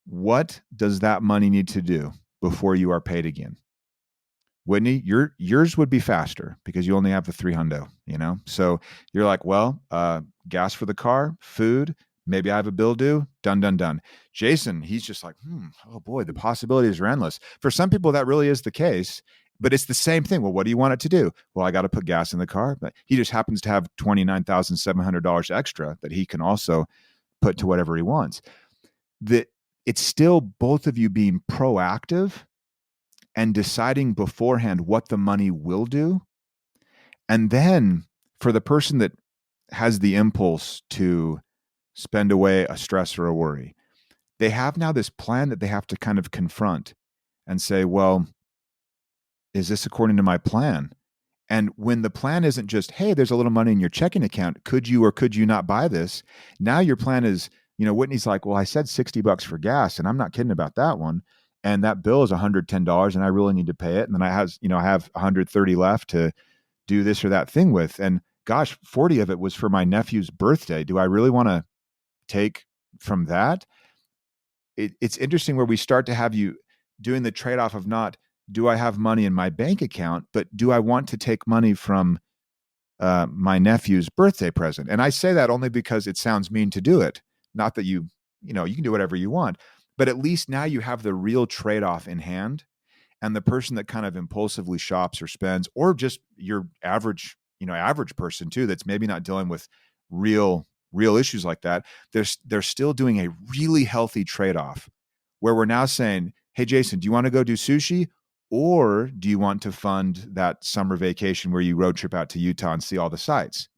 What does that money need to do before you are paid again? Whitney, yours would be faster because you only have the $300, So you're like, well, gas for the car, food, maybe I have a bill due, done. Jason, he's just like, oh boy, the possibilities are endless. For some people, that really is the case, but it's the same thing. Well, what do you want it to do? Well, I got to put gas in the car, but he just happens to have $29,700 extra that he can also put to whatever he wants. It's still both of you being proactive and deciding beforehand what the money will do. And then for the person that has the impulse to spend away a stress or a worry, they have now this plan that they have to kind of confront and say, well, is this according to my plan? And when the plan isn't just, hey, there's a little money in your checking account, could you or could you not buy this? Now your plan is, Whitney's like, well, I said $60 for gas, and I'm not kidding about that one. And that bill is $110, and I really need to pay it. And then I have $130 left to do this or that thing with. And gosh, 40 of it was for my nephew's birthday. Do I really want to take from that? It's interesting where we start to have you doing the trade-off of not, do I have money in my bank account, but do I want to take money from my nephew's birthday present? And I say that only because it sounds mean to do it. Not that you can do whatever you want, but at least now you have the real trade-off in hand. And the person that kind of impulsively shops or spends, or just your average person too, that's maybe not dealing with real issues like that, they're still doing a really healthy trade-off where we're now saying, hey, Jason, do you want to go do sushi? Or do you want to fund that summer vacation where you road trip out to Utah and see all the sites?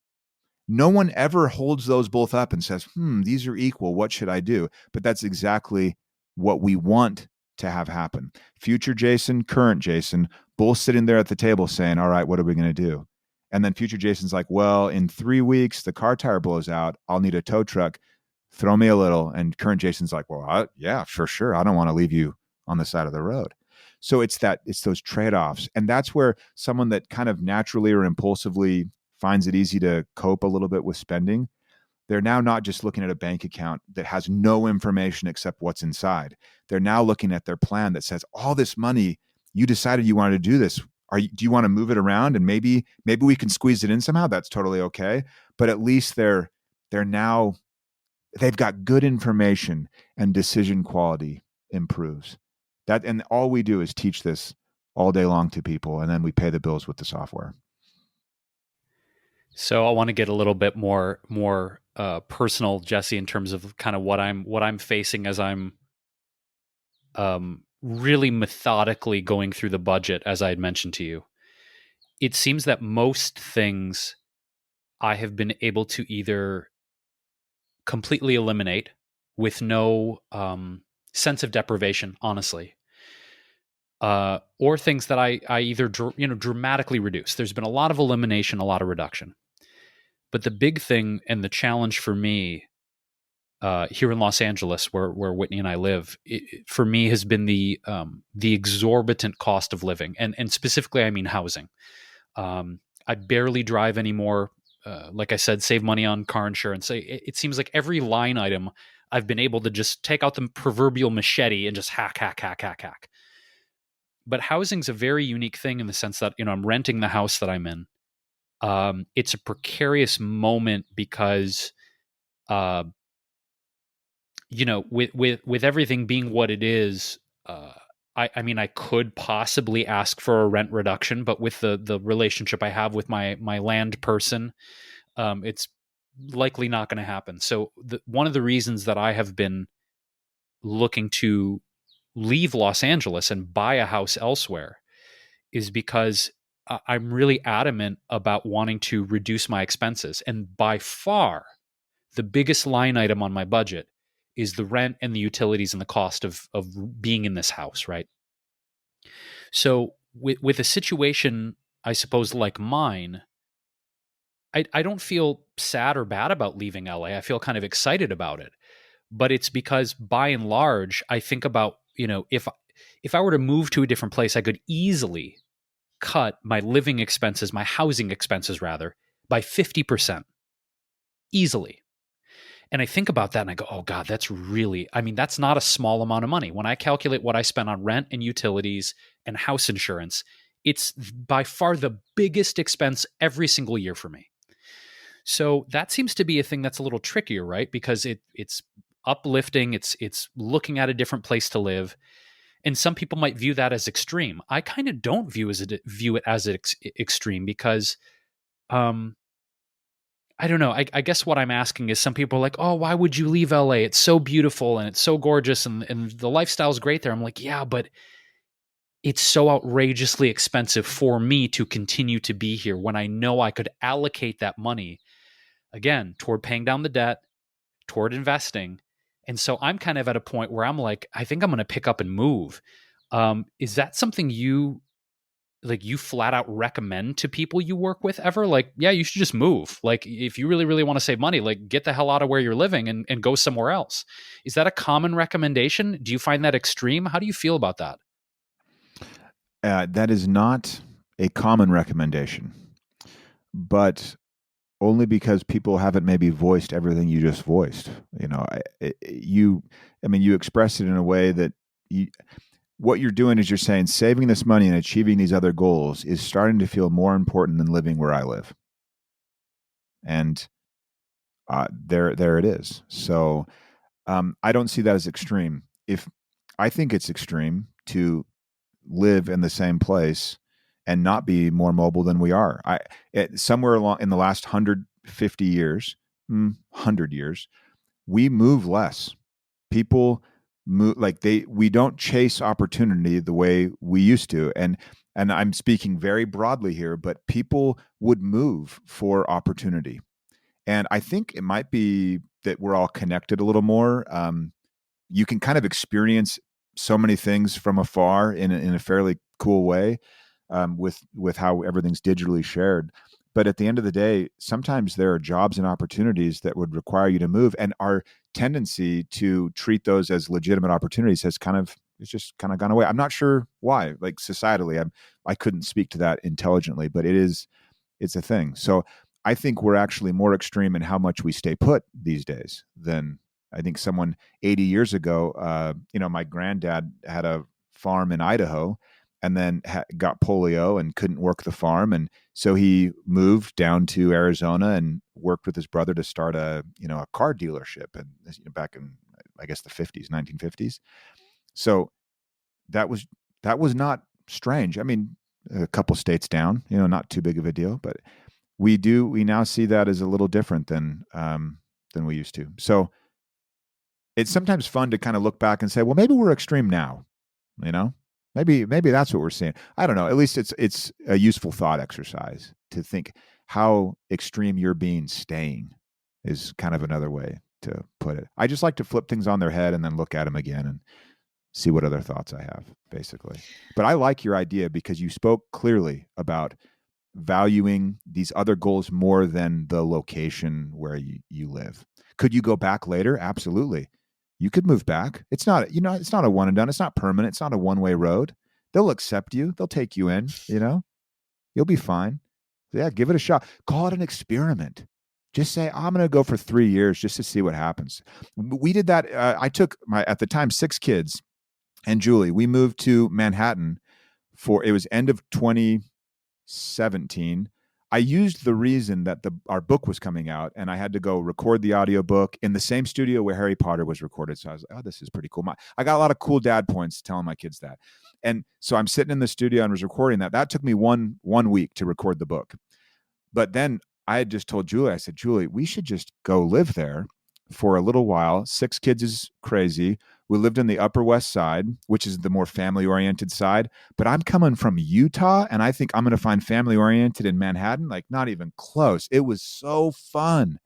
No one ever holds those both up and says, these are equal. What should I do? But that's exactly what we want to have happen. Future Jason, current Jason, both sitting there at the table saying, all right, what are we going to do? And then future Jason's like, well, in 3 weeks, the car tire blows out. I'll need a tow truck. Throw me a little. And current Jason's like, well, yeah, sure. I don't want to leave you on the side of the road. So it's those trade-offs. And that's where someone that kind of naturally or impulsively finds it easy to cope a little bit with spending, they're now not just looking at a bank account that has no information except what's inside. They're now looking at their plan that says, all this money, you decided you wanted to do this. Do you want to move it around? And maybe we can squeeze it in somehow. That's totally okay. But at least they've got good information and decision quality improves. And all we do is teach this all day long to people, and then we pay the bills with the software. So I want to get a little bit more personal, Jesse, in terms of kind of what I'm facing as I'm really methodically going through the budget, as I had mentioned to you. It seems that most things I have been able to either completely eliminate with no sense of deprivation, honestly, or things that I either dramatically reduce. There's been a lot of elimination, a lot of reduction. But the big thing and the challenge for me here in Los Angeles, where Whitney and I live, for me has been the exorbitant cost of living, and specifically, I mean housing. I barely drive anymore. Like I said, save money on car insurance. It seems like every line item I've been able to just take out the proverbial machete and just hack. but housing's a very unique thing in the sense that, I'm renting the house that I'm in. It's a precarious moment because, uh, with everything being what it is, I mean, I could possibly ask for a rent reduction, but with the relationship I have with my land person, it's likely not going to happen. So one of the reasons that I have been looking to leave Los Angeles and buy a house elsewhere is because I'm really adamant about wanting to reduce my expenses. And by far, the biggest line item on my budget is the rent and the utilities and the cost of being in this house, right? So with a situation, I suppose, like mine, I don't feel sad or bad about leaving LA. I feel kind of excited about it. But it's because by and large, I think about, if I were to move to a different place, I could easily cut my living expenses, my housing expenses rather, by 50% easily. And I think about that and I go, oh God, that's not a small amount of money. When I calculate what I spend on rent and utilities and house insurance, it's by far the biggest expense every single year for me. So that seems to be a thing that's a little trickier, right? Because it's uplifting, it's looking at a different place to live. And some people might view that as extreme. I kind of don't view it as extreme because, I don't know. I guess what I'm asking is, some people are like, oh, why would you leave LA? It's so beautiful and it's so gorgeous and the lifestyle's great there. I'm like, yeah, but it's so outrageously expensive for me to continue to be here when I know I could allocate that money again toward paying down the debt, toward investing. And so I'm kind of at a point where I'm like, I think I'm going to pick up and move. Is that something you flat out recommend to people you work with ever? Like, yeah, you should just move. Like, if you really, really want to save money, like, get the hell out of where you're living and go somewhere else. Is that a common recommendation? Do you find that extreme? How do you feel about that? That is not a common recommendation, but only because people haven't maybe voiced everything you just voiced. You expressed it in a way that what you're doing is you're saying saving this money and achieving these other goals is starting to feel more important than living where I live. And there it is. So I don't see that as extreme. If I think it's extreme to live in the same place and not be more mobile than we are. Somewhere along in the last 150 years, 100 years, we move less. People move we don't chase opportunity the way we used to. And I'm speaking very broadly here, but people would move for opportunity. And I think it might be that we're all connected a little more. You can kind of experience so many things from afar in a fairly cool way, with how everything's digitally shared. But at the end of the day, sometimes there are jobs and opportunities that would require you to move, and our tendency to treat those as legitimate opportunities it's just kind of gone away. I'm not sure why. Like, societally, I couldn't speak to that intelligently, but it's a thing. So I think we're actually more extreme in how much we stay put these days than I think someone 80 years ago. My granddad had a farm in Idaho, and then got polio and couldn't work the farm, and so he moved down to Arizona and worked with his brother to start a car dealership, and back in, I guess, the 50s, 1950s. So that was not strange. I mean, a couple states down, not too big of a deal, but we now see that as a little different than we used to. So it's sometimes fun to kind of look back and say, well, maybe we're extreme now, maybe that's what we're seeing. I don't know. At least it's a useful thought exercise to think how extreme you're being staying is kind of another way to put it. I just like to flip things on their head and then look at them again and see what other thoughts I have, basically. But I like your idea because you spoke clearly about valuing these other goals more than the location where you live. Could you go back later? Absolutely. You could move back. It's not a one and done. It's not permanent. It's not a one-way road. They'll accept you. They'll take you in, you'll be fine. Yeah, give it a shot. Call it an experiment. Just say, I'm going to go for 3 years just to see what happens. We did that. I took at the time, 6 kids and Julie. We moved to Manhattan it was end of 2017. I used the reason that our book was coming out, and I had to go record the audiobook in the same studio where Harry Potter was recorded. So I was like, oh, this is pretty cool. I got a lot of cool dad points telling my kids that. And so I'm sitting in the studio and was recording that. That took me one week to record the book. But then I had just told Julie, I said, Julie, we should just go live there for a little while. 6 kids is crazy. We lived in the Upper West Side, which is the more family-oriented side. But I'm coming from Utah, and I think I'm going to find family-oriented in Manhattan. Like, not even close. It was so fun.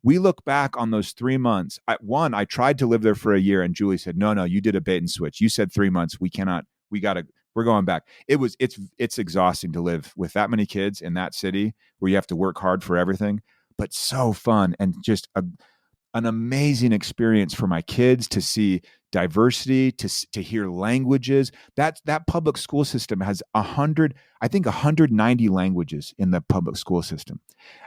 We look back on those 3 months. I tried to live there for a year, and Julie said, no, you did a bait and switch. You said 3 months. We're going back. It's exhausting to live with that many kids in that city where you have to work hard for everything, but so fun and just an amazing experience for my kids to see diversity, to hear languages. That public school system has 190 languages in the public school system.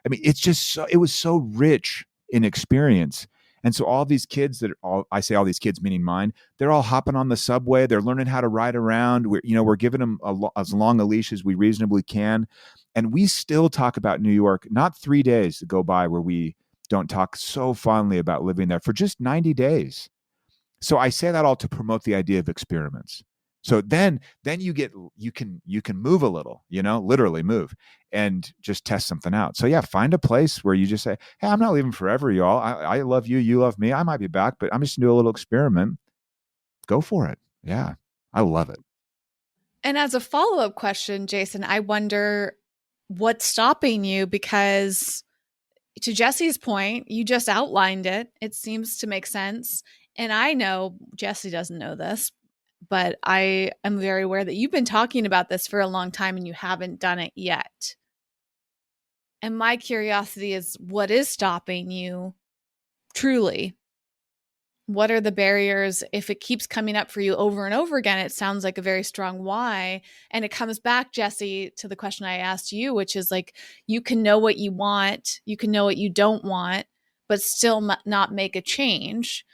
I mean, it was so rich in experience. And so all these kids I say all these kids, meaning mine, they're all hopping on the subway. They're learning how to ride around. We're giving them as long a leash as we reasonably can. And we still talk about New York, not 3 days to go by where we don't talk so fondly about living there for just 90 days. So I say that all to promote the idea of experiments. So then you can move a little, literally move and just test something out. So yeah, find a place where you just say, hey, I'm not leaving forever, y'all. I love you. You love me. I might be back, but I'm just gonna do a little experiment. Go for it. Yeah. I love it. And as a follow-up question, Jason, I wonder what's stopping you, because to Jesse's point, you just outlined it. It seems to make sense. And I know Jesse doesn't know this, but I am very aware that you've been talking about this for a long time and you haven't done it yet. And my curiosity is, what is stopping you truly? What are the barriers? If it keeps coming up for you over and over again, it sounds like a very strong why. And it comes back, Jesse, to the question I asked you, which is like, you can know what you want, you can know what you don't want, but still not make a change.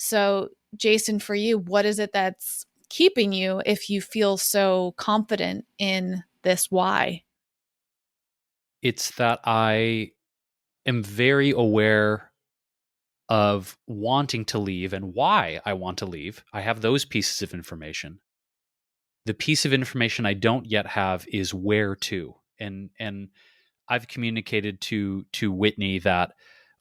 So Jason, for you, what is it that's keeping you if you feel so confident in this why? It's that I am very aware of wanting to leave and why I want to leave. I have those pieces of information. The piece of information I don't yet have is where to. And I've communicated to Whitney that,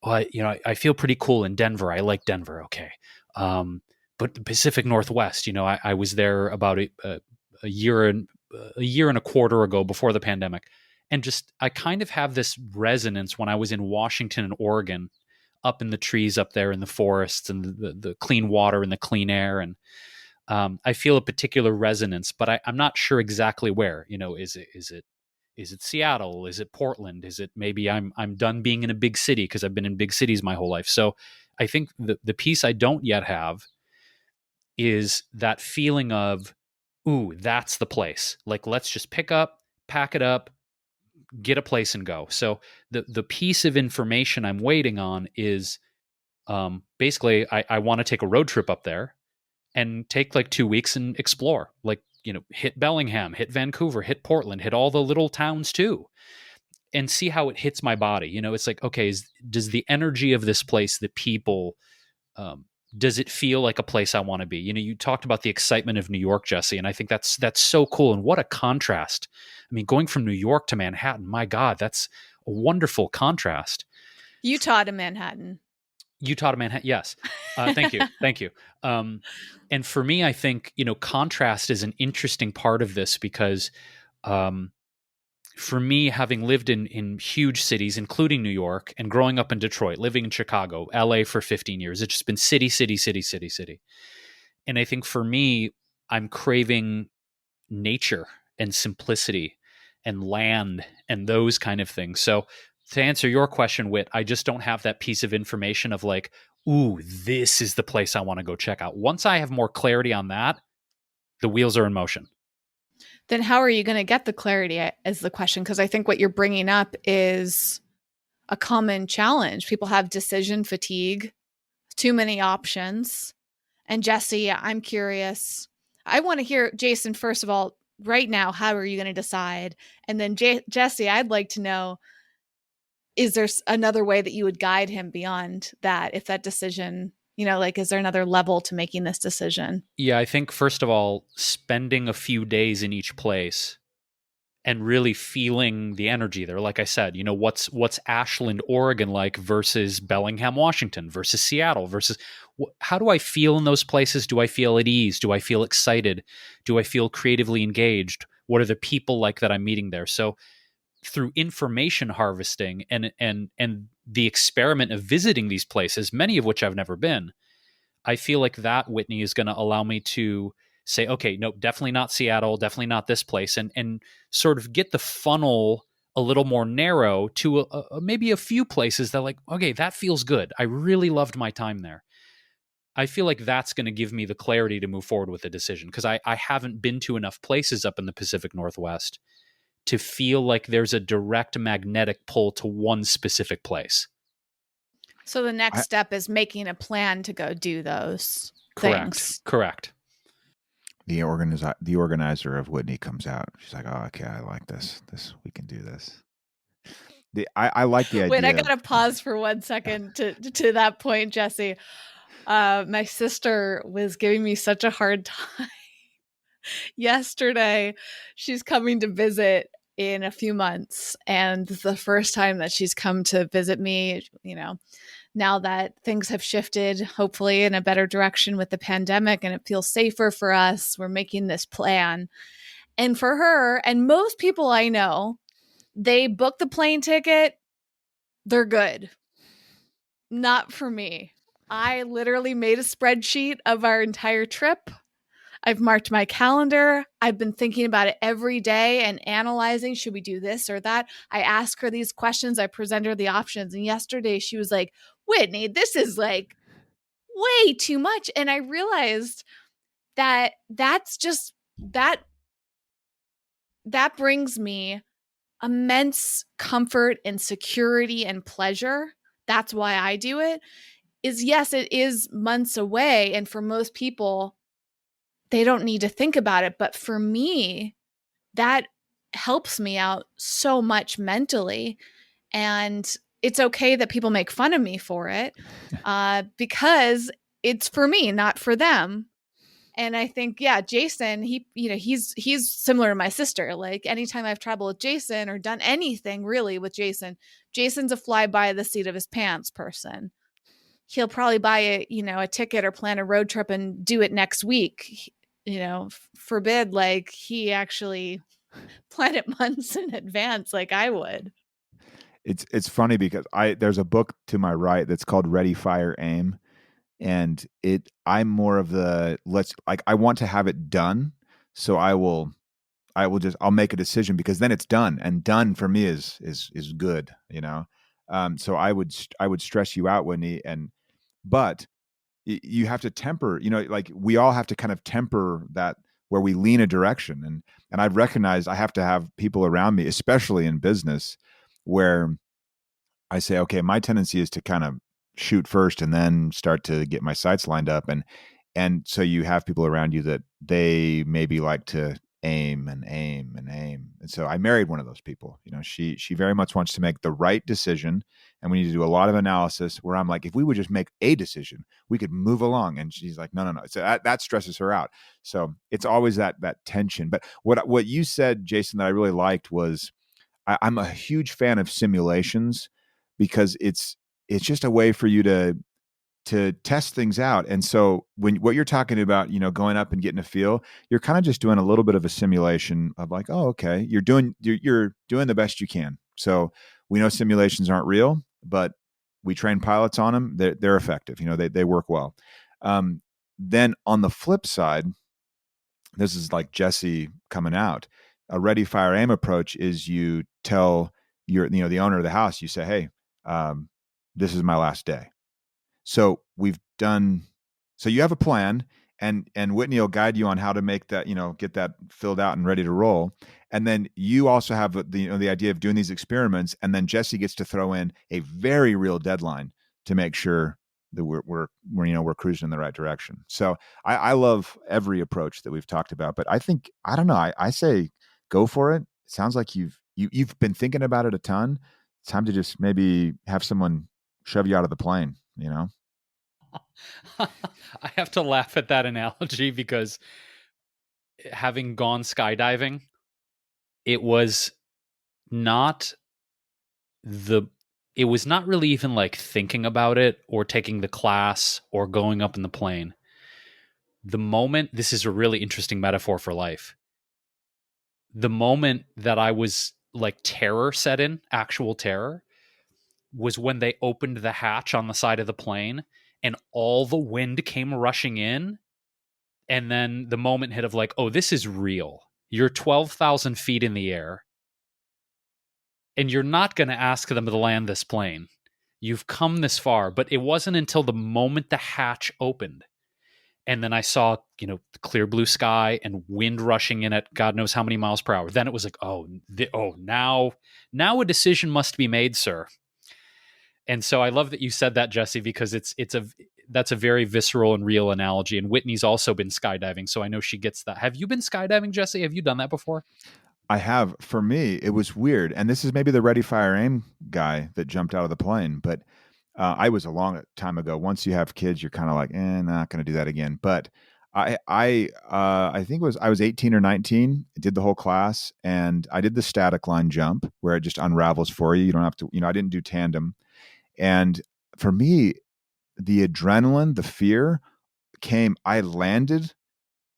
I feel pretty cool in Denver. I like Denver. Okay. But the Pacific Northwest, I was there about a year and a quarter ago before the pandemic. And just, I kind of have this resonance when I was in Washington and Oregon, up in the trees up there in the forests and the clean water and the clean air. And I feel a particular resonance, but I'm not sure exactly where. Is it Seattle? Is it Portland? Is it maybe I'm done being in a big city because I've been in big cities my whole life. So I think the piece I don't yet have is that feeling of, ooh, that's the place. Like, let's just pack it up, get a place and go. So the piece of information I'm waiting on is basically I want to take a road trip up there and take like 2 weeks and explore, like, hit Bellingham, hit Vancouver, hit Portland, hit all the little towns too, and see how it hits my body. It's like, okay, does the energy of this place, the people, does it feel like a place I want to be? You talked about the excitement of New York, Jesse, and I think that's so cool. And what a contrast. I mean, going from New York to Manhattan, my God, that's a wonderful contrast. Utah to Manhattan. Yes. Thank you. Thank you. And for me, I think, contrast is an interesting part of this because for me, having lived in huge cities, including New York, and growing up in Detroit, living in Chicago, LA for 15 years, it's just been city, city, city, city, city. And I think for me, I'm craving nature and simplicity and land and those kind of things. So to answer your question, Whit, I just don't have that piece of information of like, ooh, this is the place I want to go check out. Once I have more clarity on that, the wheels are in motion. Then how are you going to get the clarity is the question. Because I think what you're bringing up is a common challenge. People have decision fatigue, too many options. And Jesse, I'm curious. I want to hear, Jason, first of all, right now, how are you going to decide? And then Jesse, I'd like to know, is there another way that you would guide him beyond that if that decision, like, is there another level to making this decision? Yeah, I think first of all, spending a few days in each place and really feeling the energy there. Like I said, what's Ashland, Oregon like versus Bellingham, Washington versus Seattle versus how do I feel in those places? Do I feel at ease? Do I feel excited? Do I feel creatively engaged? What are the people like that I'm meeting there? So through information harvesting and the experiment of visiting these places, many of which I've never been, I feel like that, Whitney, is going to allow me to say, okay, nope, definitely not Seattle, definitely not this place, and sort of get the funnel a little more narrow to maybe a few places that, like, okay, that feels good. I really loved my time there. I feel like that's going to give me the clarity to move forward with the decision, because I haven't been to enough places up in the Pacific Northwest to feel like there's a direct magnetic pull to one specific place. So the next step is making a plan to go do those things. Correct. The organizer of Whitney comes out. She's like, "Oh, okay, I like this. We can do this." I like the idea. Wait, I gotta pause for 1 second to that point, Jesse. My sister was giving me such a hard time yesterday. She's coming to visit in a few months, and the first time that she's come to visit me, now that things have shifted, hopefully in a better direction with the pandemic, and it feels safer for us, we're making this plan. And for her, and most people I know, they book the plane ticket, they're good. Not for me. I literally made a spreadsheet of our entire trip. I've marked my calendar. I've been thinking about it every day and analyzing, should we do this or that? I ask her these questions. I present her the options. And yesterday she was like, Whitney, this is like way too much. And I realized that that brings me immense comfort and security and pleasure. That's why I do it. Is, yes, it is months away. And for most people, they don't need to think about it. But for me, that helps me out so much mentally. And it's okay that people make fun of me for it, because it's for me, not for them. And I think, yeah, Jason, he's similar to my sister. Like, anytime I've traveled with Jason or done anything really with Jason, Jason's a fly by the seat of his pants person. He'll probably buy a ticket or plan a road trip and do it next week. Forbid, like, he actually plan it months in advance like I would. It's funny because there's a book to my right that's called Ready, Fire, Aim. And I'm more of the I want to have it done. So I'll make a decision, because then it's done, and done for me is good, So I would stress you out, Whitney, but you have to temper, like we all have to kind of temper that, where we lean a direction. And I've recognized I have to have people around me, especially in business, where I say, okay, my tendency is to kind of shoot first and then start to get my sights lined up. And so you have people around you that they maybe like to aim and aim and aim. And so I married one of those people. She very much wants to make the right decision, and we need to do a lot of analysis, where I'm like, if we would just make a decision, we could move along. And she's like, no. So that stresses her out. So it's always that tension. But what you said, Jason, that I really liked was, I'm a huge fan of simulations, because it's just a way for you to test things out. And so what you're talking about, going up and getting a feel, you're kind of just doing a little bit of a simulation of like, oh, okay, you're doing the best you can. So we know simulations aren't real, but we train pilots on them. They're effective. They work well. Then on the flip side, this is like Jesse coming out. A Ready, Fire, Aim approach is you tell the owner of the house, you say, hey, this is my last day. So so you have a plan, and Whitney will guide you on how to make that, get that filled out and ready to roll. And then you also have the idea of doing these experiments. And then Jesse gets to throw in a very real deadline to make sure that we're cruising in the right direction. So I love every approach that we've talked about, but I think, I don't know, I say go for it. It sounds like you've been thinking about it a ton. It's time to just maybe have someone shove you out of the plane, you know? I have to laugh at that analogy because having gone skydiving, it was not the it was not really even like thinking about it or taking the class or going up in the plane. The moment, this is a really interesting metaphor for life. The moment that I was like terror set in, actual terror, was when they opened the hatch on the side of the plane and all the wind came rushing in. And then the moment hit of like, oh, this is real. You're 12,000 feet in the air and you're not going to ask them to land this plane. You've come this far. But it wasn't until the moment the hatch opened and then I saw, the clear blue sky and wind rushing in at God knows how many miles per hour. Then it was like, now a decision must be made, sir. And so I love that you said that, Jesse, because that's a very visceral and real analogy. And Whitney's also been skydiving, so I know she gets that. Have you been skydiving, Jesse? Have you done that before? I have. For me, it was weird. And this is maybe the ready, fire, aim guy that jumped out of the plane. But I was a long time ago. Once you have kids, you're kind of like, not going to do that again. But I think I was 18 or 19, did the whole class, and I did the static line jump where it just unravels for you. You don't have to, I didn't do tandem. And for me, the adrenaline, the fear came, I landed,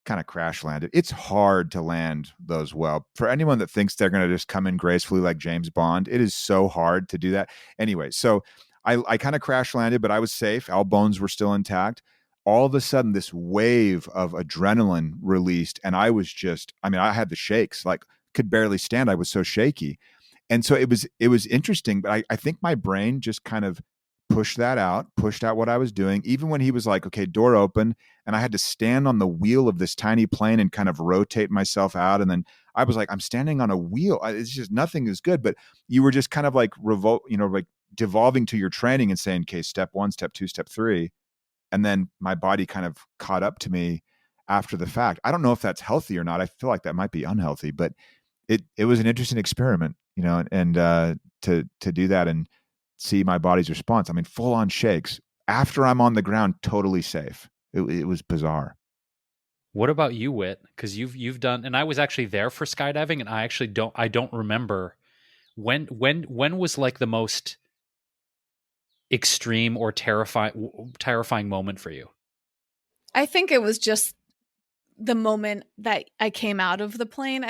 kind of crash landed. It's hard to land those well. For anyone that thinks they're going to just come in gracefully like James Bond, it is so hard to do that. Anyway, so I kind of crash landed, but I was safe. All bones were still intact. All of a sudden, this wave of adrenaline released, and I was I had the shakes, like could barely stand. I was so shaky. And so it was interesting, but I think my brain just kind of pushed out what I was doing. Even when he was like, okay, door open, and I had to stand on the wheel of this tiny plane and kind of rotate myself out. And then I was like, I'm standing on a wheel. It's just, nothing is good. But you were just kind of like like devolving to your training and saying, okay, step 1, step 2, step 3. And then my body kind of caught up to me after the fact. I don't know if that's healthy or not. I feel like that might be unhealthy, but it was an interesting experiment, and to do that and see my body's response. I mean, full on shakes after I'm on the ground, totally safe. It was bizarre. What about you, Whit? Because you've done, and I was actually there for skydiving, and I don't remember when was like the most extreme or terrifying moment for you. I think it was just the moment that I came out of the plane.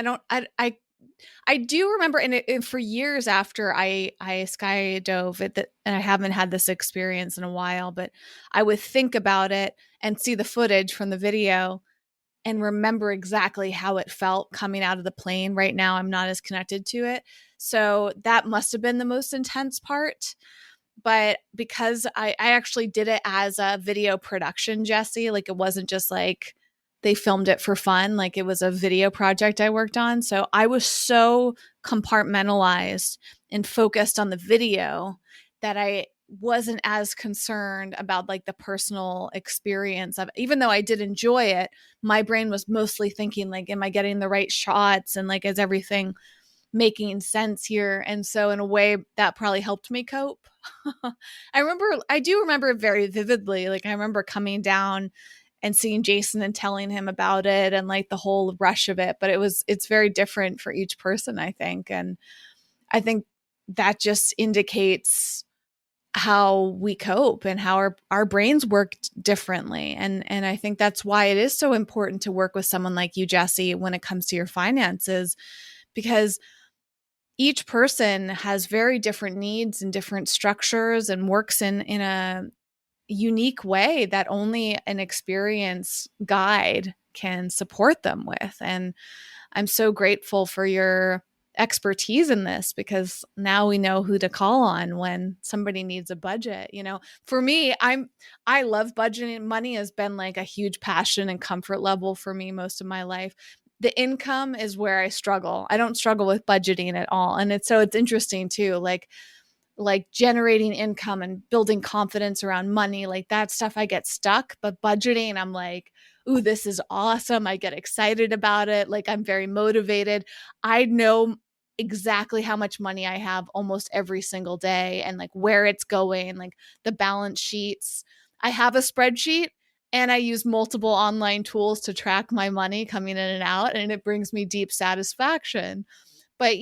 I do remember, and for years after I skydove it, and I haven't had this experience in a while, but I would think about it and see the footage from the video and remember exactly how it felt coming out of the plane. Right now, I'm not as connected to it. So that must have been the most intense part. But because I actually did it as a video production, Jesse, like it wasn't just like they filmed it for fun. Like it was a video project I worked on. So I was so compartmentalized and focused on the video that I wasn't as concerned about like the personal experience of, even though I did enjoy it, my brain was mostly thinking like, am I getting the right shots? And like, is everything making sense here? And so in a way that probably helped me cope. I do remember it very vividly. Like I remember coming down and seeing Jason and telling him about it and like the whole rush of it. But it's very different for each person, I think. And I think that just indicates how we cope and how our brains work differently. And I think that's why it is so important to work with someone like you, Jesse, when it comes to your finances, because each person has very different needs and different structures and works in a unique way that only an experienced guide can support them with. And I'm so grateful for your expertise in this, because now we know who to call on when somebody needs a budget. For me, I love budgeting. Money has been like a huge passion and comfort level for me most of my life. The income is where I struggle. I don't struggle with budgeting at all. And it's interesting too. Like like generating income and building confidence around money, like that stuff, I get stuck. But budgeting, I'm like, ooh, this is awesome. I get excited about it. Like I'm very motivated. I know exactly how much money I have almost every single day and like where it's going, like the balance sheets. I have a spreadsheet and I use multiple online tools to track my money coming in and out, and it brings me deep satisfaction. But,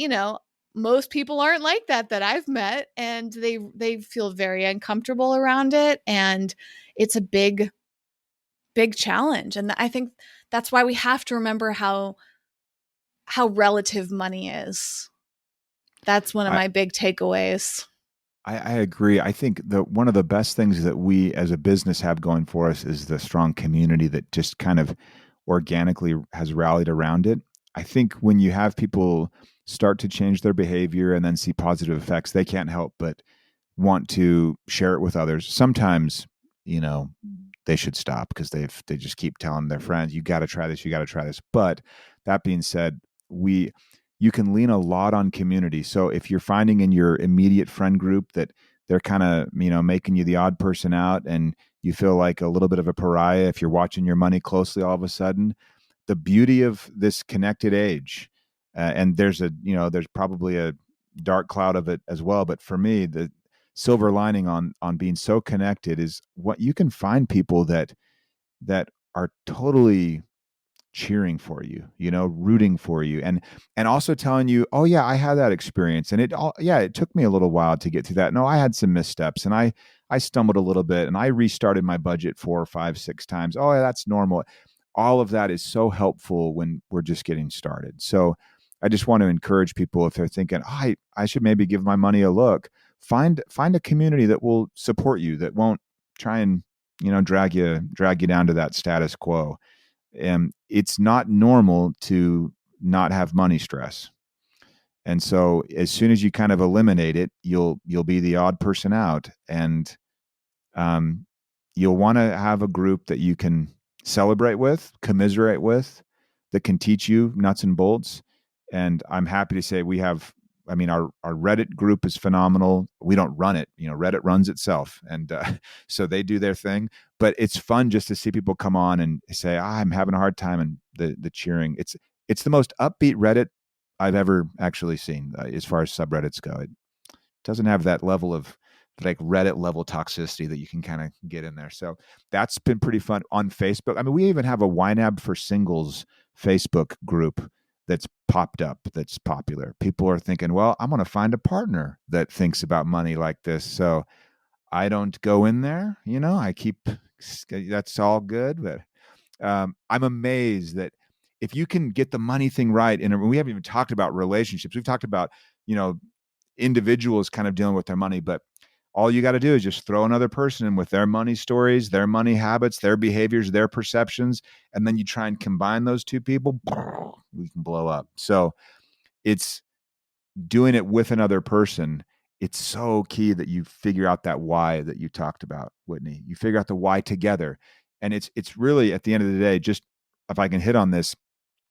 most people aren't like that I've met, and they feel very uncomfortable around it, and it's a big challenge. And I think that's why we have to remember how relative money is. That's one of I, my big takeaways. I agree. I think one of the best things that we as a business have going for us is the strong community that just kind of organically has rallied around it. I think when you have people start to change their behavior and then see positive effects, they can't help but want to share it with others. Sometimes, they should stop because they just keep telling their friends, you got to try this, you got to try this. But that being said, you can lean a lot on community. So if you're finding in your immediate friend group that they're kind of, making you the odd person out and you feel like a little bit of a pariah if you're watching your money closely all of a sudden, the beauty of this connected age, and there's probably a dark cloud of it as well. But for me, the silver lining on being so connected is what you can find people that are totally cheering for you, rooting for you, and also telling you, oh yeah, I had that experience, and it took me a little while to get through that. No, I had some missteps, and I stumbled a little bit, and I restarted my budget 4 or 5 6 times. Oh yeah, that's normal. All of that is so helpful when we're just getting started. So I just want to encourage people, if they're thinking, oh, I should maybe give my money a look, find a community that will support you, that won't try and drag you down to that status quo. It's not normal to not have money stress. And so as soon as you kind of eliminate it, you'll be the odd person out, and you'll want to have a group that you can celebrate with, commiserate with, that can teach you nuts and bolts. And I'm happy to say we have, our Reddit group is phenomenal. We don't run it, Reddit runs itself. And so they do their thing, but it's fun just to see people come on and say, I'm having a hard time. And the cheering, it's the most upbeat Reddit I've ever actually seen, as far as subreddits go. It doesn't have that level of like Reddit level toxicity that you can kind of get in there. So that's been pretty fun on Facebook. We even have a YNAB for singles Facebook group that's popped up, that's popular. People are thinking, well, I'm going to find a partner that thinks about money like this. So I don't go in there, I keep, that's all good. But I'm amazed that if you can get the money thing right, and we haven't even talked about relationships. We've talked about, individuals kind of dealing with their money, but all you got to do is just throw another person in with their money stories, their money habits, their behaviors, their perceptions, and then you try and combine those two people, we can blow up. So it's doing it with another person. It's so key that you figure out that why that you talked about, Whitney. You figure out the why together. And it's really, at the end of the day, just if I can hit on this,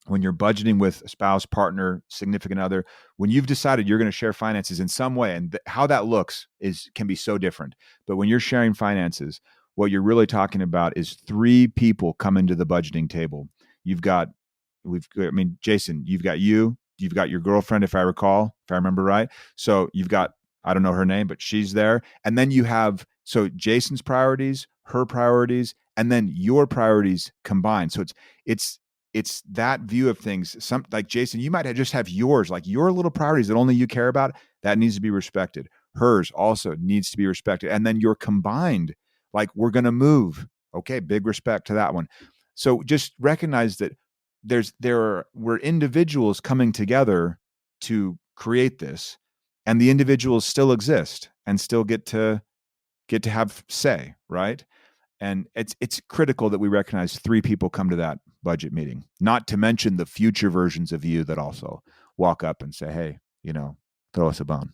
when you're budgeting with a spouse, partner, significant other, when you've decided you're going to share finances in some way, and how that looks can be so different. But when you're sharing finances, what you're really talking about is 3 people coming to the budgeting table. Jason, you've got your girlfriend, if I remember right. So you've got, I don't know her name, but she's there. And then you have, so Jason's priorities, her priorities, and then your priorities combined. So it's that view of things. Some, like Jason, you might just have yours, like your little priorities that only you care about, that needs to be respected. Hers also needs to be respected. And then you're combined, like, we're going to move. Okay. Big respect to that one. So just recognize that we're individuals coming together to create this, and the individuals still exist and still get to have say, right? And it's critical that we recognize 3 people come to that budget meeting, not to mention the future versions of you that also walk up and say, hey, throw us a bone.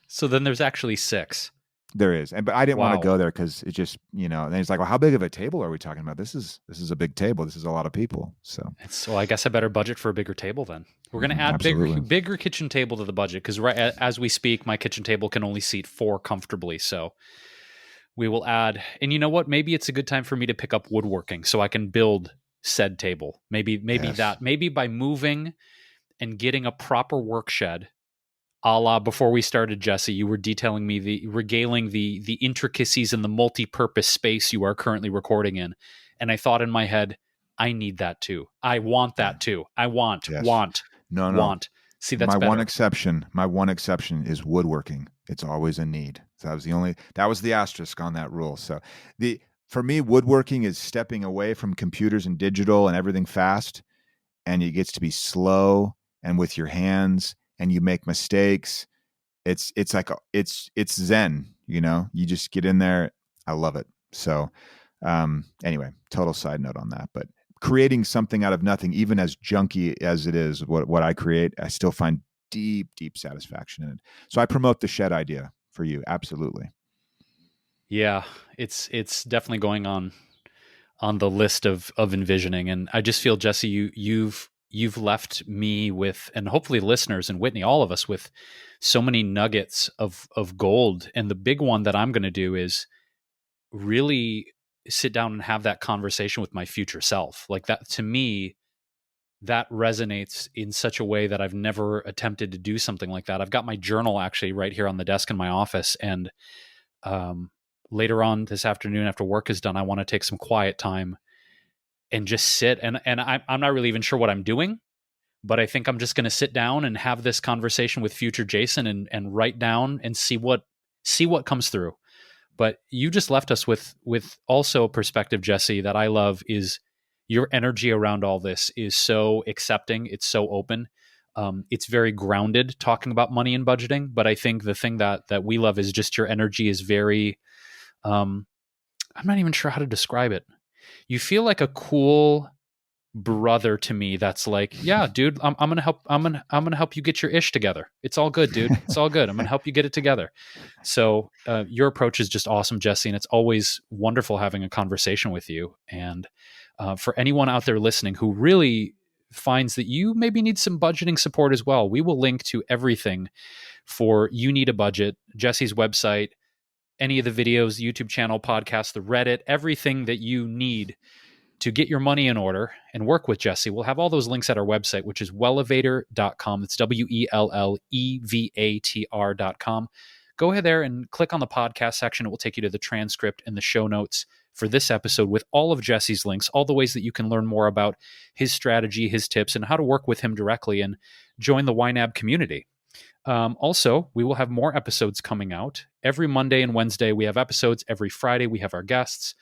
So then there's actually 6. There is, but I didn't want to Wow. go there because it just, and he's like, well, how big of a table are we talking about? This is a big table. This is a lot of people. So So I guess I better budget for a bigger table then. We're going to add absolutely. bigger kitchen table to the budget because right as we speak, my kitchen table can only seat 4 comfortably. So we will add, and you know what? Maybe it's a good time for me to pick up woodworking so I can build said table. Maybe Yes. maybe by moving and getting a proper work shed. A la before we started, Jesse, you were detailing me regaling the intricacies and the multi-purpose space you are currently recording in, and I thought in my head, I need that too. I want Yeah. that too. I want. No. See, that's better. My one exception is woodworking. It's always a need. So that was the asterisk on that rule. So for me, woodworking is stepping away from computers and digital and everything fast, and it gets to be slow and with your hands, and you make mistakes. It's like it's zen. You just get in there. I love it. So anyway, total side note on that, but creating something out of nothing, even as junky as it is, what I create, I still find deep satisfaction in it. So I promote the shed idea for you. Absolutely. Yeah, it's definitely going on the list of envisioning, and I just feel, Jesse, you've left me with, and hopefully listeners and Whitney, all of us, with so many nuggets of gold. And the big one that I'm going to do is really sit down and have that conversation with my future self. Like that, to me, that resonates in such a way that I've never attempted to do something like that. I've got my journal actually right here on the desk in my office, and later on this afternoon after work is done, I want to take some quiet time and just sit, and I'm not really even sure what I'm doing, but I think I'm just going to sit down and have this conversation with future Jason and write down and see what comes through. But you just left us with also a perspective, Jesse, that I love, is your energy around all this is so accepting. It's so open. It's very grounded talking about money and budgeting. But I think the thing that we love is just your energy is very, I'm not even sure how to describe it. You feel like a cool brother to me that's like, yeah, dude, I'm gonna help. I'm gonna help you get your ish together. It's all good, dude. It's all good. I'm gonna help you get it together. So your approach is just awesome, Jesse, and it's always wonderful having a conversation with you. And for anyone out there listening who really finds that you maybe need some budgeting support as well, we will link to everything for You Need a Budget, Jesse's website, any of the videos, the YouTube channel, podcast, the Reddit, everything that you need to get your money in order and work with Jesse. We'll have all those links at our website, which is wellevator.com. It's WELLEVATR.com. Go ahead there and click on the podcast section. It will take you to the transcript and the show notes for this episode with all of Jesse's links, all the ways that you can learn more about his strategy, his tips, and how to work with him directly and join the YNAB community. Also, we will have more episodes coming out every Monday and Wednesday. We have episodes every Friday. We have our guests.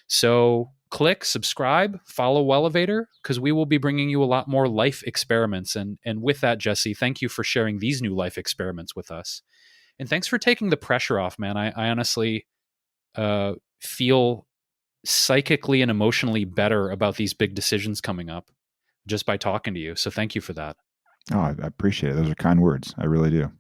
So click, subscribe, follow Wellevator, because we will be bringing you a lot more life experiments. And with that, Jesse, thank you for sharing these new life experiments with us. And thanks for taking the pressure off, man. I honestly feel psychically and emotionally better about these big decisions coming up just by talking to you. So thank you for that. Oh, I appreciate it. Those are kind words. I really do.